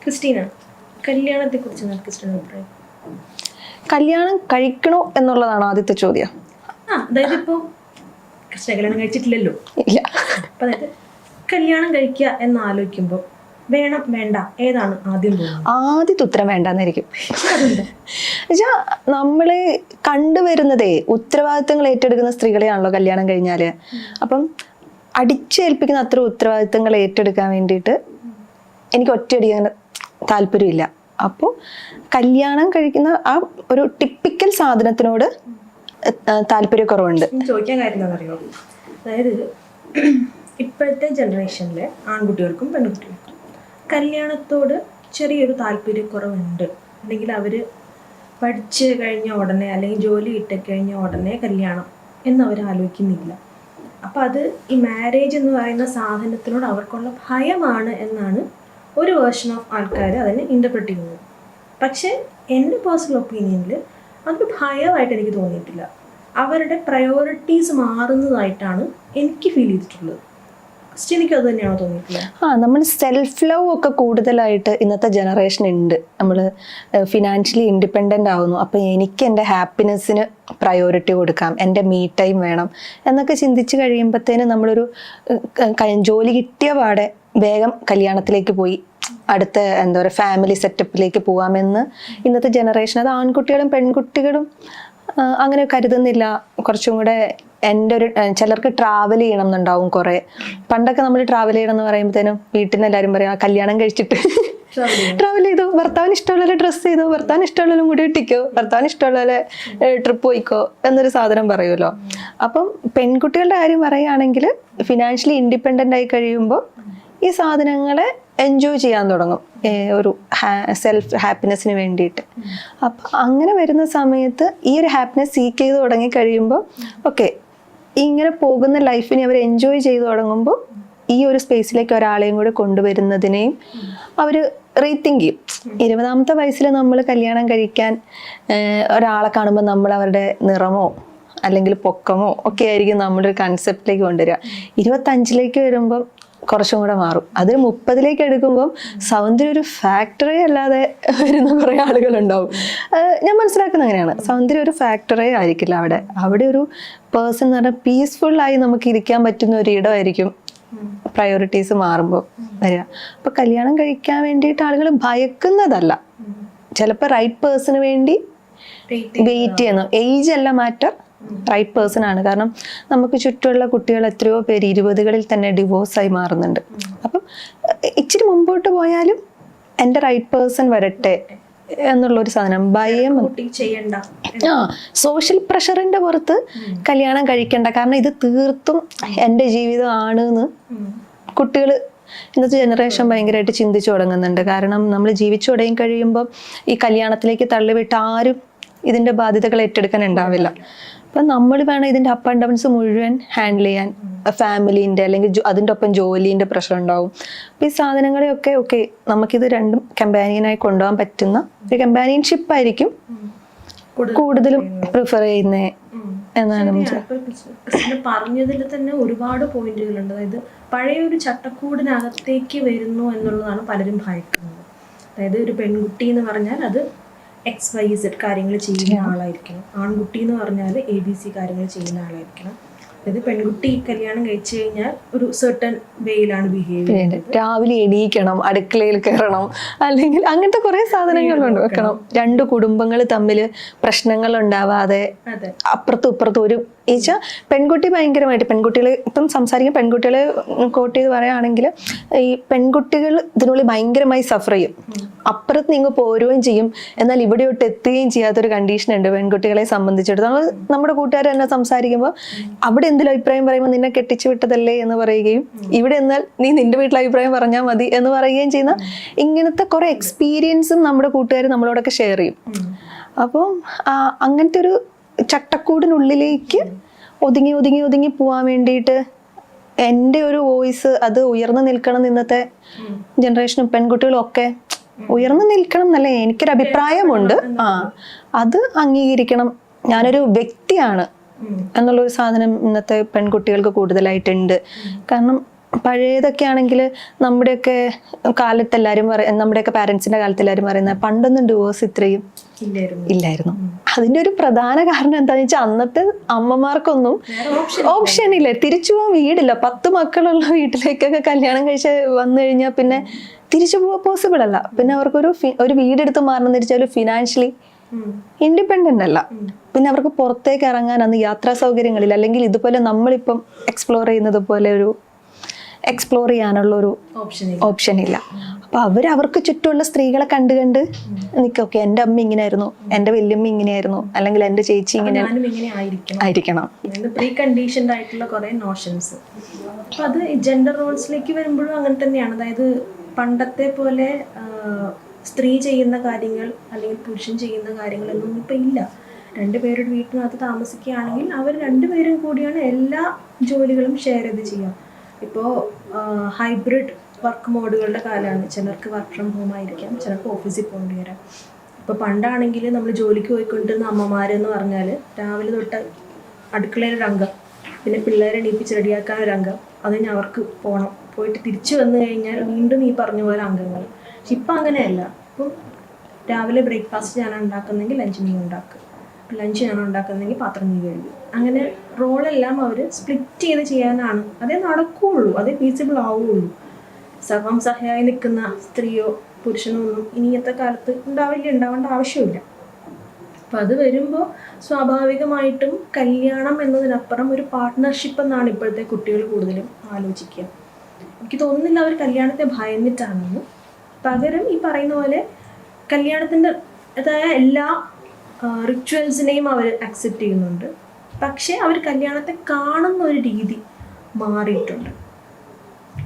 Christina, കല്യാണത്തെ കുറിച്ച് Christina അഭിപ്രായം? കല്യാണം കഴിക്കണോ എന്നുള്ളതാണ് ആദ്യത്തെ ചോദ്യം. അതായത് ഇപ്പോൾ ക്രിസ്റ്റീന കല്യാണം കഴിച്ചിട്ടില്ലല്ലോ. ഇല്ല. അപ്പം അതായത് കല്യാണം കഴിക്കുക എന്നാലോചിക്കുമ്പോൾ വേണം വേണ്ട ഏതാണ് ആദ്യം പോകുന്നത്? ആദ്യത്തെ ഉത്തരം വേണ്ടെന്നായിരിക്കും. എന്നുവെച്ചാൽ നമ്മള് കണ്ടുവരുന്നതേ ഉത്തരവാദിത്തങ്ങൾ ഏറ്റെടുക്കുന്ന സ്ത്രീകളെയാണല്ലോ കല്യാണം കഴിഞ്ഞാല്. അപ്പം അടിച്ചേൽപ്പിക്കുന്ന അത്ര ഉത്തരവാദിത്തങ്ങൾ ഏറ്റെടുക്കാൻ വേണ്ടിയിട്ട് എനിക്ക് ഒറ്റയടിക്കാൻ താല്പര്യമില്ല. അപ്പോൾ കല്യാണം കഴിക്കുന്ന ആ ഒരു ടിപ്പിക്കൽ സാധനത്തിനോട് താല്പര്യക്കുറവുണ്ട്. ചോദിക്കാൻ കാര്യം എന്താണെന്നറിയോ? അതായത് ഇപ്പോഴത്തെ ജനറേഷനിലെ ആൺകുട്ടികൾക്കും പെൺകുട്ടികൾക്കും കല്യാണത്തോട് ചെറിയൊരു താല്പര്യക്കുറവുണ്ട്. അല്ലെങ്കിൽ അവർ പഠിച്ച് കഴിഞ്ഞ ഉടനെ അല്ലെങ്കിൽ ജോലി കിട്ടിക്കഴിഞ്ഞ ഉടനെ കല്യാണം എന്നവർ ആലോചിക്കുന്നില്ല. അപ്പം അത് ഈ മാരേജ് എന്ന് പറയുന്ന സാധനത്തിനോട് അവർക്കുള്ള ഭയമാണ് എന്നാണ് ഒരു വേർഷൻ ഓഫ് ആൾക്കാർ അതിനെ ഇൻ്റർപ്രറ്റ് ചെയ്യുന്നത്. പക്ഷേ എൻ്റെ പേഴ്സണൽ ഒപ്പീനിയനിൽ അതൊരു ഭയമായിട്ട് എനിക്ക് തോന്നിയിട്ടില്ല. അവരുടെ പ്രയോറിറ്റീസ് മാറുന്നതായിട്ടാണ് എനിക്ക് ഫീൽ ചെയ്തിട്ടുള്ളത്. ക്രിസ്റ്റീനയ്ക്ക് അത് തന്നെയാണോ തോന്നിയിട്ടുള്ളത്? നമ്മൾ സെൽഫ് ലവ് ഒക്കെ കൂടുതലായിട്ട് ഇന്നത്തെ ജനറേഷൻ ഉണ്ട്. നമ്മൾ ഫിനാൻഷ്യലി ഇൻഡിപെൻഡൻ്റ് ആവുന്നു. അപ്പോൾ എനിക്ക് എൻ്റെ ഹാപ്പിനെസ്സിന് പ്രയോറിറ്റി കൊടുക്കാം, എൻ്റെ മീ ടൈം വേണം എന്നൊക്കെ ചിന്തിച്ച് കഴിയുമ്പോഴത്തേന് നമ്മളൊരു ജോലി കിട്ടിയ പാടെ വേഗം കല്യാണത്തിലേക്ക് പോയി അടുത്ത എന്താ പറയുക ഫാമിലി സെറ്റപ്പിലേക്ക് പോകാമെന്ന് ഇന്നത്തെ ജനറേഷൻ, അത് ആൺകുട്ടികളും പെൺകുട്ടികളും അങ്ങനെ കരുതുന്നില്ല. കുറച്ചും കൂടെ എൻ്റെ ഒരു ചിലർക്ക് ട്രാവൽ ചെയ്യണം എന്നുണ്ടാവും. കുറേ പണ്ടൊക്കെ നമ്മൾ ട്രാവൽ ചെയ്യണം എന്ന് പറയുമ്പോഴത്തേനും വീട്ടിൽ നിന്ന് എല്ലാവരും പറയാം കല്യാണം കഴിച്ചിട്ട് ട്രാവൽ ചെയ്തു, ഭർത്താവിന് ഇഷ്ടമുള്ള ഡ്രസ്സ് ചെയ്തു, ഭർത്താവിന് ഇഷ്ടമുള്ള മുടി ഇട്ടിക്കോ, ഭർത്താവിന് ഇഷ്ടമുള്ള ട്രിപ്പ് പോയിക്കോ എന്നൊരു സാധനം പറയുമല്ലോ. അപ്പം പെൺകുട്ടികളുടെ കാര്യം പറയുകയാണെങ്കിൽ ഫിനാൻഷ്യലി ഇൻഡിപെൻഡൻ്റ് ആയി കഴിയുമ്പോൾ ഈ സാധനങ്ങളെ എൻജോയ് ചെയ്യാൻ തുടങ്ങും, ഒരു സെൽഫ് ഹാപ്പിനെസ്സിന് വേണ്ടിയിട്ട്. അപ്പം അങ്ങനെ വരുന്ന സമയത്ത് ഈ ഒരു ഹാപ്പിനെസ് സീക്ക് ചെയ്ത് തുടങ്ങി കഴിയുമ്പോൾ ഓക്കെ ഇങ്ങനെ പോകുന്ന ലൈഫിനെ അവർ എൻജോയ് ചെയ്ത് തുടങ്ങുമ്പോൾ ഈ ഒരു സ്പേസിലേക്ക് ഒരാളെയും കൂടെ കൊണ്ടുവരുന്നതിനെയും അവർ റീതിങ്ക് ചെയ്യും. 20ാമത്തെ വയസ്സിൽ നമ്മൾ കല്യാണം കഴിക്കാൻ ഒരാളെ കാണുമ്പോൾ നമ്മൾ അവരുടെ നിറമോ അല്ലെങ്കിൽ പൊക്കമോ ഒക്കെ ആയിരിക്കും നമ്മളൊരു കൺസെപ്റ്റിലേക്ക് കൊണ്ടുവരിക. 25ലേക്ക് വരുമ്പം കുറച്ചും കൂടെ മാറും. അതിന് 30ലേക്ക് എടുക്കുമ്പോൾ സൗന്ദര്യം ഒരു ഫാക്ടറി അല്ലാതെ വരുന്ന കുറേ ആളുകളുണ്ടാവും. ഞാൻ മനസ്സിലാക്കുന്നത് അങ്ങനെയാണ്. സൗന്ദര്യം ഒരു ഫാക്ടറി ആയിരിക്കില്ല അവിടെ. അവിടെ ഒരു പേഴ്സൺ എന്ന് പറഞ്ഞാൽ പീസ്ഫുള്ളായി നമുക്ക് ഇരിക്കാൻ പറ്റുന്ന ഒരു ഇടമായിരിക്കും പ്രയോറിറ്റീസ് മാറുമ്പോൾ വരിക. അപ്പോൾ കല്യാണം കഴിക്കാൻ വേണ്ടിയിട്ട് ആളുകൾ ഭയക്കുന്നതല്ല, ചിലപ്പോൾ റൈറ്റ് പേഴ്സണ് വേണ്ടി വെയിറ്റ് ചെയ്യുന്നു. ഏജ് അല്ല മാറ്റർ, റൈറ്റ് പേഴ്സൺ ആണ്. കാരണം നമുക്ക് ചുറ്റുമുള്ള കുട്ടികൾ എത്രയോ പേര് 20കളിൽ തന്നെ ഡിവോഴ്സായി മാറുന്നുണ്ട്. അപ്പം ഇച്ചിരി മുമ്പോട്ട് പോയാലും എൻ്റെ റൈറ്റ് പേഴ്സൺ വരട്ടെ എന്നുള്ളൊരു സാധനം, ഭയം. സോഷ്യൽ പ്രഷറിന്റെ പുറത്ത് കല്യാണം കഴിക്കണ്ട, കാരണം ഇത് തീർത്തും എൻ്റെ ജീവിതമാണ് എന്ന് കുട്ടികൾ ഇന്നത്തെ ജനറേഷൻ ഭയങ്കരമായിട്ട് ചിന്തിച്ചു തുടങ്ങുന്നുണ്ട്. കാരണം നമ്മൾ ജീവിച്ചു തുടങ്ങി കഴിയുമ്പോൾ ഈ കല്യാണത്തിലേക്ക് തള്ളിവിട്ട് ആരും ഇതിൻ്റെ ബാധ്യതകൾ ഏറ്റെടുക്കാൻ ഉണ്ടാവില്ല. അപ്പം നമ്മൾ വേണം ഇതിൻ്റെ അപ്പ് ആൻഡ് ഡൗൺസ് മുഴുവൻ ഹാൻഡിൽ ചെയ്യാൻ. ഫാമിലീൻ്റെ അല്ലെങ്കിൽ അതിൻ്റെ ഒപ്പം ജോലീൻ്റെ പ്രഷർ ഉണ്ടാവും. അപ്പം ഈ സാധനങ്ങളെയൊക്കെ ഓക്കെ നമുക്കിത് രണ്ടും കമ്പാനിയനായി കൊണ്ടുപോകാൻ പറ്റുന്ന ഒരു കമ്പാനിയൻഷിപ്പ് ആയിരിക്കും കൂടുതലും പ്രിഫർ ചെയ്യുന്നത് എന്നാണ് പറഞ്ഞതിൽ തന്നെ ഒരുപാട് പോയിന്റുകളുണ്ട്. അതായത് പഴയ ഒരു ചട്ടക്കൂടിനകത്തേക്ക് വരുന്നു എന്നുള്ളതാണ് പലരും ഭയക്കുന്നത്. അതായത് ഒരു പെൺകുട്ടി എന്ന് പറഞ്ഞാൽ അത് XYZ കാര്യങ്ങൾ ചെയ്യുന്ന ആളായിരിക്കണം, ആൺകുട്ടി എന്ന് പറഞ്ഞാൽ ABC കാര്യങ്ങൾ ചെയ്യുന്ന ആളായിരിക്കണം. അതായത് പെൺകുട്ടി കല്യാണം കഴിച്ചു കഴിഞ്ഞാൽ ഒരു സെർട്ടൺ വേയിലാണ് ബിഹേവ് ചെയ്യുന്നത്. രാവിലെ എണീക്കണം, അടുക്കളയിൽ കയറണം, അല്ലെങ്കിൽ അങ്ങനത്തെ കുറെ സാധനങ്ങളുണ്ട് വെക്കണം. രണ്ട് കുടുംബങ്ങൾ തമ്മിൽ പ്രശ്നങ്ങൾ ഉണ്ടാവാതെ അപ്പുറത്തും ഇപ്പുറത്തും ഒരു ഈച്ച പെൺകുട്ടി ഭയങ്കരമായിട്ട് പെൺകുട്ടികൾ ഇപ്പം സംസാരിക്കും. പെൺകുട്ടികളെ കോട്ട് ചെയ്ത് പറയുകയാണെങ്കിൽ ഈ പെൺകുട്ടികൾ ഇതിനുള്ളിൽ ഭയങ്കരമായി സഫർ ചെയ്യും. അപ്പുറത്ത് നിങ്ങൾ പോരുകയും ചെയ്യും, എന്നാൽ ഇവിടെയോട്ട് എത്തുകയും ചെയ്യാത്തൊരു കണ്ടീഷൻ ഉണ്ട് പെൺകുട്ടികളെ സംബന്ധിച്ചിടത്തോളം. നമ്മുടെ കൂട്ടുകാർ തന്നെ സംസാരിക്കുമ്പോൾ അവിടെ എന്തെങ്കിലും അഭിപ്രായം പറയുമ്പോൾ നിന്നെ കെട്ടിച്ചു വിട്ടതല്ലേ എന്ന് പറയുകയും, ഇവിടെ എന്നാൽ നീ നിന്റെ വീട്ടിൽ അഭിപ്രായം പറഞ്ഞാൽ മതി എന്ന് പറയുകയും ചെയ്യുന്ന ഇങ്ങനത്തെ കുറെ എക്സ്പീരിയൻസും നമ്മുടെ കൂട്ടുകാർ നമ്മളോടൊക്കെ ഷെയർ ചെയ്യും. അപ്പം അങ്ങനത്തെ ഒരു ചട്ടക്കൂടിനുള്ളിലേക്ക് ഒതുങ്ങി ഒതുങ്ങി ഒതുങ്ങി പോവാൻ വേണ്ടിയിട്ട് എൻ്റെ ഒരു വോയിസ് അത് ഉയർന്നു നിൽക്കണം. ഇന്നത്തെ ജനറേഷനും പെൺകുട്ടികളും ഒക്കെ ഉയർന്നു നിൽക്കണം എന്നല്ലേ എനിക്കൊരു അഭിപ്രായമുണ്ട്. അത് അംഗീകരിക്കണം, ഞാനൊരു വ്യക്തിയാണ് എന്നുള്ളൊരു സാധനം ഇന്നത്തെ പെൺകുട്ടികൾക്ക് കൂടുതലായിട്ടുണ്ട്. കാരണം പഴയതൊക്കെ ആണെങ്കിൽ നമ്മുടെയൊക്കെ കാലത്ത് എല്ലാവരും നമ്മുടെയൊക്കെ പാരൻസിന്റെ കാലത്ത് എല്ലാവരും പറയുന്നത് പണ്ടൊന്നും ഡിവോഴ്സ് ഇത്രയും ഇല്ലായിരുന്നു. അതിന്റെ ഒരു പ്രധാന കാരണം എന്താണെന്ന് വെച്ചാൽ അന്നത്തെ അമ്മമാർക്കൊന്നും ഓപ്ഷൻ ഇല്ല, തിരിച്ചു പോകാൻ വീടില്ല. 10 മക്കളുള്ള വീട്ടിലേക്കൊക്കെ കല്യാണം കഴിച്ച് വന്നു കഴിഞ്ഞാൽ പിന്നെ തിരിച്ചു പോകാൻ പോസിബിൾ അല്ല. പിന്നെ അവർക്കൊരു വീടെടുത്ത് മാറണമെന്ന് വെച്ചാൽ ഫിനാൻഷ്യലി ഇൻഡിപെൻഡന്റ് അല്ല. പിന്നെ അവർക്ക് പുറത്തേക്ക് ഇറങ്ങാൻ അന്ന് യാത്രാ സൗകര്യങ്ങളില്ല. അല്ലെങ്കിൽ ഇതുപോലെ നമ്മളിപ്പം എക്സ്പ്ലോർ ചെയ്യുന്നത് പോലെ ഒരു എക്സ്പ്ലോർ ചെയ്യാനുള്ള ഒരു ഓപ്ഷൻ ഇല്ല. അപ്പൊ അവർക്ക് ചുറ്റുമുള്ള സ്ത്രീകളെ കണ്ട് നിൽക്കൊക്കെ എൻ്റെ അമ്മ ഇങ്ങനെയായിരുന്നു, എൻ്റെ വല്യമ്മ ഇങ്ങനെയായിരുന്നു, അല്ലെങ്കിൽ എൻ്റെ ചേച്ചി ഇങ്ങനെ ആയിരിക്കണം. പ്രീ കണ്ടീഷൻഡ് ആയിട്ടുള്ള കുറെ നോഷൻസ്. അപ്പൊ അത് ജെൻഡർ റോൾസിലേക്ക് വരുമ്പോഴും അങ്ങനെ തന്നെയാണ്. അതായത് പണ്ടത്തെ പോലെ സ്ത്രീ ചെയ്യുന്ന കാര്യങ്ങൾ അല്ലെങ്കിൽ പുരുഷൻ ചെയ്യുന്ന കാര്യങ്ങളൊന്നും ഇപ്പൊ ഇല്ല. 2 പേരുടെ വീട്ടിനകത്ത് താമസിക്കുകയാണെങ്കിൽ അവർ 2 പേരും കൂടിയാണ് എല്ലാ ജോലികളും ഷെയർ ചെയ്ത് ചെയ്യുക. ഇപ്പോൾ ഹൈബ്രിഡ് വർക്ക് മോഡുകളുടെ കാലമാണ്. ചിലർക്ക് വർക്ക് ഫ്രം ഹോം ആയിരിക്കാം, ചിലർക്ക് ഓഫീസിൽ പോകേണ്ടി വരാം. ഇപ്പോൾ പണ്ടാണെങ്കിൽ നമ്മൾ ജോലിക്ക് പോയിക്കൊണ്ടിരുന്ന അമ്മമാരെന്ന് പറഞ്ഞാൽ രാവിലെ തൊട്ട് അടുക്കളയിലൊരംഗം, പിന്നെ പിള്ളേരെ എണീപ്പിച്ച് റെഡിയാക്കാനൊരംഗം, അതിന് അവർക്ക് പോയിട്ട് തിരിച്ചു വന്നു കഴിഞ്ഞാൽ വീണ്ടും ഈ പറഞ്ഞ പോലെ അംഗങ്ങൾ. പക്ഷെ ഇപ്പം അങ്ങനെയല്ല. ഇപ്പം രാവിലെ ബ്രേക്ക്ഫാസ്റ്റ് ഞാനാണ് ഉണ്ടാക്കുന്നെങ്കിൽ ലഞ്ച് നീ ഉണ്ടാക്കുക, ലഞ്ച് ഞാനാണ് ഉണ്ടാക്കുന്നെങ്കിൽ പാത്രം നീ കഴുകുക. അങ്ങനെ റോളെല്ലാം അവർ സ്പ്ലിറ്റ് ചെയ്ത് ചെയ്യാനാണ്. അതേ നടക്കുകയുള്ളൂ, അതേ ഫീസിബിൾ ആവുകയുള്ളൂ. സർവം സഹായി നിൽക്കുന്ന സ്ത്രീയോ പുരുഷനോ ഒന്നും ഇനിയത്തെ കാലത്ത് ഉണ്ടാവേണ്ട ആവശ്യമില്ല. അപ്പം അത് വരുമ്പോൾ സ്വാഭാവികമായിട്ടും കല്യാണം എന്നതിനപ്പുറം ഒരു പാർട്ട്ണർഷിപ്പ് എന്നാണ് ഇപ്പോഴത്തെ കുട്ടികൾ കൂടുതലും ആലോചിക്കുക. എനിക്ക് തോന്നുന്നില്ല അവർ കല്യാണത്തെ ഭയന്നിട്ടാണെന്ന്. പകരം ഈ പറയുന്ന പോലെ കല്യാണത്തിൻ്റെ അതായ എല്ലാ റിച്വൽസിനെയും അവർ അക്സെപ്റ്റ് ചെയ്യുന്നുണ്ട്. പക്ഷേ അവർ കല്യാണത്തെ കാണുന്ന ഒരു രീതി മാറിയിട്ടുണ്ട്.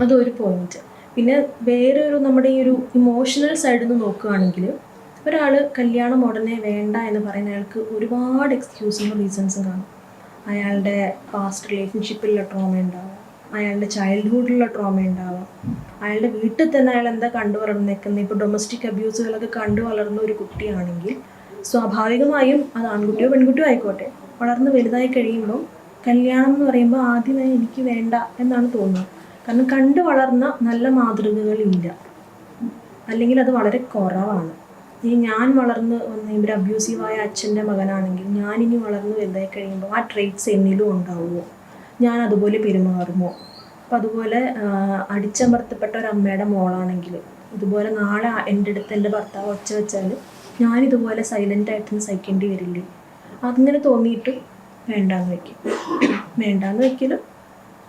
അതൊരു പോയിന്റ്. പിന്നെ വേറൊരു നമ്മുടെ ഈ ഒരു ഇമോഷണൽ സൈഡിൽ നിന്ന് നോക്കുകയാണെങ്കിൽ ഒരാൾ കല്യാണം ഉടനെ വേണ്ട എന്ന് പറയുന്ന അയാൾക്ക് ഒരുപാട് എക്സ്ക്യൂസും റീസൺസും കാണും. അയാളുടെ പാസ്റ്റ് റിലേഷൻഷിപ്പിലുള്ള ട്രോമ ഉണ്ടാവാം, അയാളുടെ ചൈൽഡ്ഹുഡിലുള്ള ട്രോമ ഉണ്ടാവാം, അയാളുടെ വീട്ടിൽ തന്നെ അയാൾ എന്താ കണ്ടു വളർന്നേക്കുന്നത്. ഇപ്പോൾ ഡൊമസ്റ്റിക് അബ്യൂസുകളൊക്കെ കണ്ടു വളർന്ന ഒരു കുട്ടിയാണെങ്കിൽ സ്വാഭാവികമായും അത് ആൺകുട്ടിയോ പെൺകുട്ടിയോ ആയിക്കോട്ടെ, വളർന്ന് വലുതായി കഴിയുമ്പോൾ കല്യാണം എന്ന് പറയുമ്പോൾ ആദ്യമേ എനിക്ക് വേണ്ട എന്നാണ് തോന്നുന്നത്. കാരണം കണ്ടു വളർന്ന നല്ല മാതൃകകളില്ല, അല്ലെങ്കിൽ അത് വളരെ കുറവാണ്. ഞാൻ വളർന്ന് വന്ന ഒരു അബ്യൂസീവായ അച്ഛൻ്റെ മകനാണെങ്കിൽ ഞാനിനി വളർന്ന് വലുതായി കഴിയുമ്പോൾ ആ ട്രേറ്റ്സ് എന്നിലും ഉണ്ടാവുമോ, ഞാൻ അതുപോലെ പെരുമാറുമോ? അപ്പം അതുപോലെ അടിച്ചമർത്തപ്പെട്ട ഒരു അമ്മയുടെ മോളാണെങ്കിൽ ഇതുപോലെ നാളെ എൻ്റെ അടുത്ത് എൻ്റെ ഭർത്താവ് ഒച്ച വെച്ചാൽ ഞാനിതുപോലെ സൈലൻ്റായിട്ടൊന്നും സഹിക്കേണ്ടി വരില്ലേ? അങ്ങനെ തോന്നിയിട്ട് വേണ്ടാന്ന് വയ്ക്കലും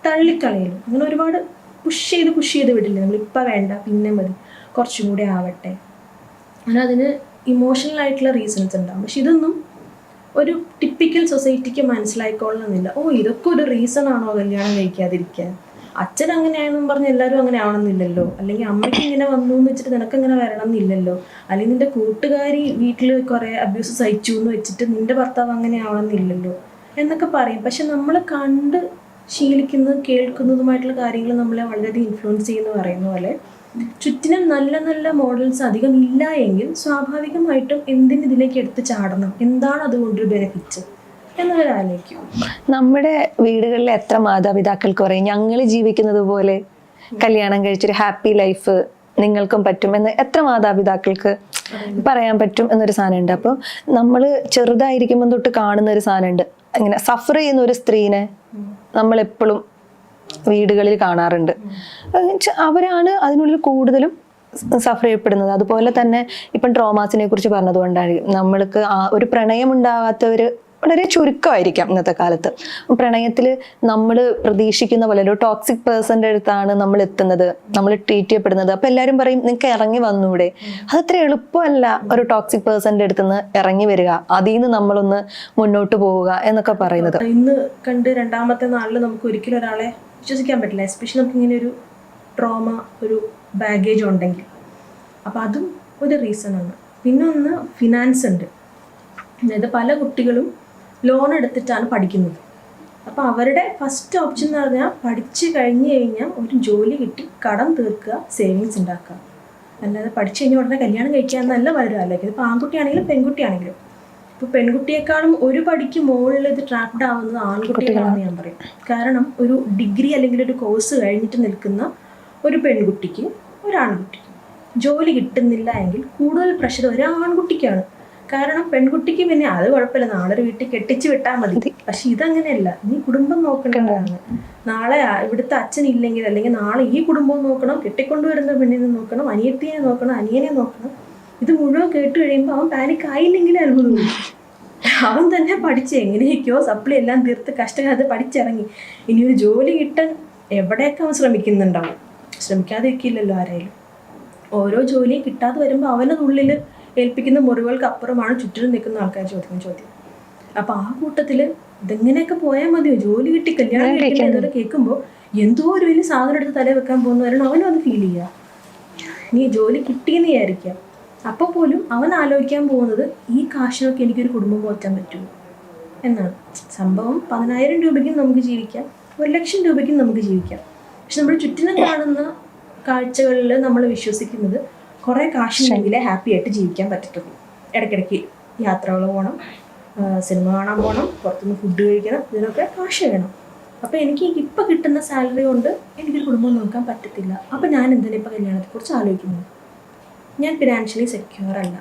തള്ളിക്കളയലും, അങ്ങനെ ഒരുപാട് പുഷ് ചെയ്ത് വിടില്ലേ. നമ്മളിപ്പോൾ വേണ്ട, പിന്നെ മതി, കുറച്ചും കൂടി ആവട്ടെ. അങ്ങനെ അതിന് ഇമോഷണൽ ആയിട്ടുള്ള റീസൺസ് ഉണ്ടാകും. പക്ഷെ ഇതൊന്നും ഒരു ടിപ്പിക്കൽ സൊസൈറ്റിക്ക് മനസ്സിലായിക്കൊള്ളണമെന്നില്ല. ഇതൊക്കെ ഒരു റീസൺ ആണോ കല്യാണം കഴിക്കാതിരിക്കാൻ? അച്ഛൻ അങ്ങനെയാണെന്നും പറഞ്ഞ് എല്ലാവരും അങ്ങനെ ആവണമെന്നില്ലല്ലോ. അല്ലെങ്കിൽ അമ്മയ്ക്ക് ഇങ്ങനെ വന്നു എന്ന് വെച്ചിട്ട് നിനക്കങ്ങനെ വരണം എന്നില്ലല്ലോ. അല്ലെങ്കിൽ നിന്റെ കൂട്ടുകാരി വീട്ടിൽ കുറേ അബ്യൂസ് സഹിച്ചു എന്ന് വെച്ചിട്ട് നിന്റെ ഭർത്താവ് അങ്ങനെ ആവണമെന്നില്ലല്ലോ എന്നൊക്കെ പറയും. പക്ഷെ നമ്മൾ കണ്ട് ശീലിക്കുന്നതും കേൾക്കുന്നതുമായിട്ടുള്ള കാര്യങ്ങൾ നമ്മളെ വളരെയധികം ഇൻഫ്ലുവൻസ് ചെയ്യുന്നു പറയുന്ന പോലെ ചുറ്റിനും നല്ല നല്ല മോഡൽസ് അധികം ഇല്ല എങ്കിൽ സ്വാഭാവികമായിട്ടും ഇതിലേക്ക് എടുത്ത് ചാടണം, എന്താണ് അതുകൊണ്ടൊരു ബെനിഫിറ്റ് എന്നവരാലോചിക്കും. നമ്മുടെ വീടുകളിൽ എത്ര മാതാപിതാക്കൾക്ക് പറയും ഞങ്ങൾ ജീവിക്കുന്നത് പോലെ കല്യാണം കഴിച്ചൊരു ഹാപ്പി ലൈഫ് നിങ്ങൾക്കും പറ്റും എന്ന് എത്ര മാതാപിതാക്കൾക്ക് പറയാൻ പറ്റും എന്നൊരു സാധനമുണ്ട്. അപ്പോൾ നമ്മൾ ചെറുതായിരിക്കുമ്പോൾ തൊട്ട് കാണുന്ന ഒരു സാധനമുണ്ട്, ഇങ്ങനെ സഫർ ചെയ്യുന്ന ഒരു സ്ത്രീനെ നമ്മളെപ്പോഴും വീടുകളിൽ കാണാറുണ്ട്. അവരാണ് അതിനുള്ളിൽ കൂടുതലും സഫർ ചെയ്യപ്പെടുന്നത്. അതുപോലെ തന്നെ ഇപ്പം ട്രോമാസിനെ കുറിച്ച് പറഞ്ഞതുകൊണ്ടാണ് നമ്മൾക്ക് ഒരു പ്രണയം ഉണ്ടാകാത്തവർ വളരെ ചുരുക്കമായിരിക്കാം ഇന്നത്തെ കാലത്ത്. പ്രണയത്തിൽ നമ്മൾ പ്രതീക്ഷിക്കുന്ന പോലെ ഒരു ടോക്സിക് പേഴ്സൻ്റെ അടുത്താണ് നമ്മൾ എത്തുന്നത്, നമ്മൾ ട്രീറ്റ് ചെയ്യപ്പെടുന്നത്. അപ്പം എല്ലാവരും പറയും നിങ്ങൾക്ക് ഇറങ്ങി വന്നൂടെ? അതത്ര എളുപ്പമല്ല ഒരു ടോക്സിക് പേഴ്സൻ്റെ അടുത്ത് നിന്ന് ഇറങ്ങി വരിക, അതിൽ നിന്ന് നമ്മളൊന്ന് മുന്നോട്ട് പോവുക എന്നൊക്കെ പറയുന്നത്. ഇന്ന് കണ്ട് രണ്ടാമത്തെ നാളിൽ നമുക്ക് ഒരിക്കലും ഒരാളെ വിശ്വസിക്കാൻ പറ്റില്ല, എസ്പെഷ്യലി നമുക്ക് ഇങ്ങനെ ഒരു ട്രോമ, ഒരു ബാഗേജ് ഉണ്ടെങ്കിൽ. അപ്പം അതും ഒരു റീസണാണ്. പിന്നെ ഒന്ന് ഫിനാൻസ് ഉണ്ട്. അതായത് പല കുട്ടികളും ലോൺ എടുത്തിട്ടാണ് പഠിക്കുന്നത്. അപ്പോൾ അവരുടെ ഫസ്റ്റ് ഓപ്ഷൻ എന്ന് പറഞ്ഞാൽ പഠിച്ച് കഴിഞ്ഞ് കഴിഞ്ഞാൽ ഒരു ജോലി കിട്ടി കടം തീർക്കുക, സേവിങ്സ് ഉണ്ടാക്കുക. അല്ലാതെ പഠിച്ചു കഴിഞ്ഞാൽ ഉടനെ കല്യാണം കഴിക്കുക എന്നല്ല വളരെ ആലോചിക്കുന്നത്. ഇപ്പോൾ ആൺകുട്ടിയാണെങ്കിലും പെൺകുട്ടിയാണെങ്കിലും. ഇപ്പോൾ പെൺകുട്ടിയെക്കാളും ഒരു പടിക്ക് മുകളിൽ ഇത് ട്രാപ്ഡ് ആവുന്നത് ആൺകുട്ടികളാണെന്ന് ഞാൻ പറയും. കാരണം ഒരു ഡിഗ്രി അല്ലെങ്കിൽ ഒരു കോഴ്സ് കഴിഞ്ഞിട്ട് നിൽക്കുന്ന ഒരു പെൺകുട്ടിക്ക് ഒരാൺകുട്ടിക്ക് ജോലി കിട്ടുന്നില്ല എങ്കിൽ കൂടുതൽ പ്രഷർ ഒരു ആൺകുട്ടിക്കാണ്. കാരണം പെൺകുട്ടിക്ക് പിന്നെ അത് കുഴപ്പമില്ല, നാളെ ഒരു വീട്ടിൽ കെട്ടിച്ച് വിട്ടാൽ മതി. പക്ഷെ ഇതങ്ങനെയല്ല, നീ കുടുംബം നോക്കേണ്ടതാണ്. നാളെ ഇവിടുത്തെ അച്ഛനില്ലെങ്കിൽ അല്ലെങ്കിൽ നാളെ ഈ കുടുംബം നോക്കണം, കെട്ടിക്കൊണ്ടുവരുന്ന പെണ്ണിനെ നോക്കണം, അനിയത്തിനെ നോക്കണം, അനിയനെ നോക്കണം. ഇത് മുഴുവൻ കേട്ട് കഴിയുമ്പോൾ അവൻ പാനിക് ആയില്ലെങ്കിലേ അത്ഭുതമുള്ളൂ. അവൻ തന്നെ പഠിച്ച് എങ്ങനെയൊക്കെയോ സപ്ലി എല്ലാം തീർത്ത് കഷ്ടകാലത്ത് പഠിച്ചിറങ്ങി. ഇനി ഒരു ജോലി കിട്ടാൻ എവിടെയൊക്കെ അവൻ ശ്രമിക്കുന്നുണ്ടാവും, ശ്രമിക്കാതിരിക്കില്ലല്ലോ ആരായാലും. ഓരോ ജോലിയും കിട്ടാതെ വരുമ്പോൾ അവനതുള്ളിൽ ഏൽപ്പിക്കുന്ന മുറിവുകൾക്ക് അപ്പുറമാണ് ചുറ്റിലും നിൽക്കുന്ന ആൾക്കാർ ചോദിക്കുന്ന ചോദ്യം. അപ്പം ആ കൂട്ടത്തിൽ ഇതെങ്ങനെയൊക്കെ പോയാൽ മതിയോ, ജോലി കിട്ടി കല്യാണം കഴിക്കട്ടെ എന്നൊക്കെ കേൾക്കുമ്പോൾ എന്തോ ഒരു വലിയ സാധനം എടുത്ത് തല വെക്കാൻ പോകുന്നവരാണ് അവനും അത് ഫീൽ ചെയ്യുക. നീ ജോലി കിട്ടിയെന്ന് വിചാരിക്കുക, അപ്പോൾ പോലും അവൻ ആലോചിക്കാൻ പോകുന്നത് ഈ കാശിനൊക്കെ എനിക്കൊരു കുടുംബം പോറ്റാൻ പറ്റുമോ എന്നാണ്. സംഭവം 10,000 രൂപയ്ക്കും നമുക്ക് ജീവിക്കാം, 1,00,000 രൂപയ്ക്കും നമുക്ക് ജീവിക്കാം. പക്ഷെ നമ്മൾ ചുറ്റിനും കാണുന്ന കാഴ്ചകളിൽ നമ്മൾ വിശ്വസിക്കുന്നത് കുറേ കാശുണ്ടെങ്കിലേ ഹാപ്പി ആയിട്ട് ജീവിക്കാൻ പറ്റത്തുള്ളൂ. ഇടയ്ക്കിടയ്ക്ക് യാത്രകൾ പോകണം, സിനിമ കാണാൻ പോകണം, പുറത്തുനിന്ന് ഫുഡ് കഴിക്കണം, ഇതിനൊക്കെ കാശ് വേണം. അപ്പോൾ എനിക്ക് ഇപ്പം കിട്ടുന്ന സാലറി കൊണ്ട് എനിക്കൊരു കുടുംബം നോക്കാൻ പറ്റത്തില്ല. അപ്പം ഞാൻ എന്തിനാണ് ഇപ്പം കല്യാണത്തെക്കുറിച്ച് ആലോചിക്കുന്നത്? ഞാൻ ഫിനാൻഷ്യലി സെക്യൂർ അല്ല.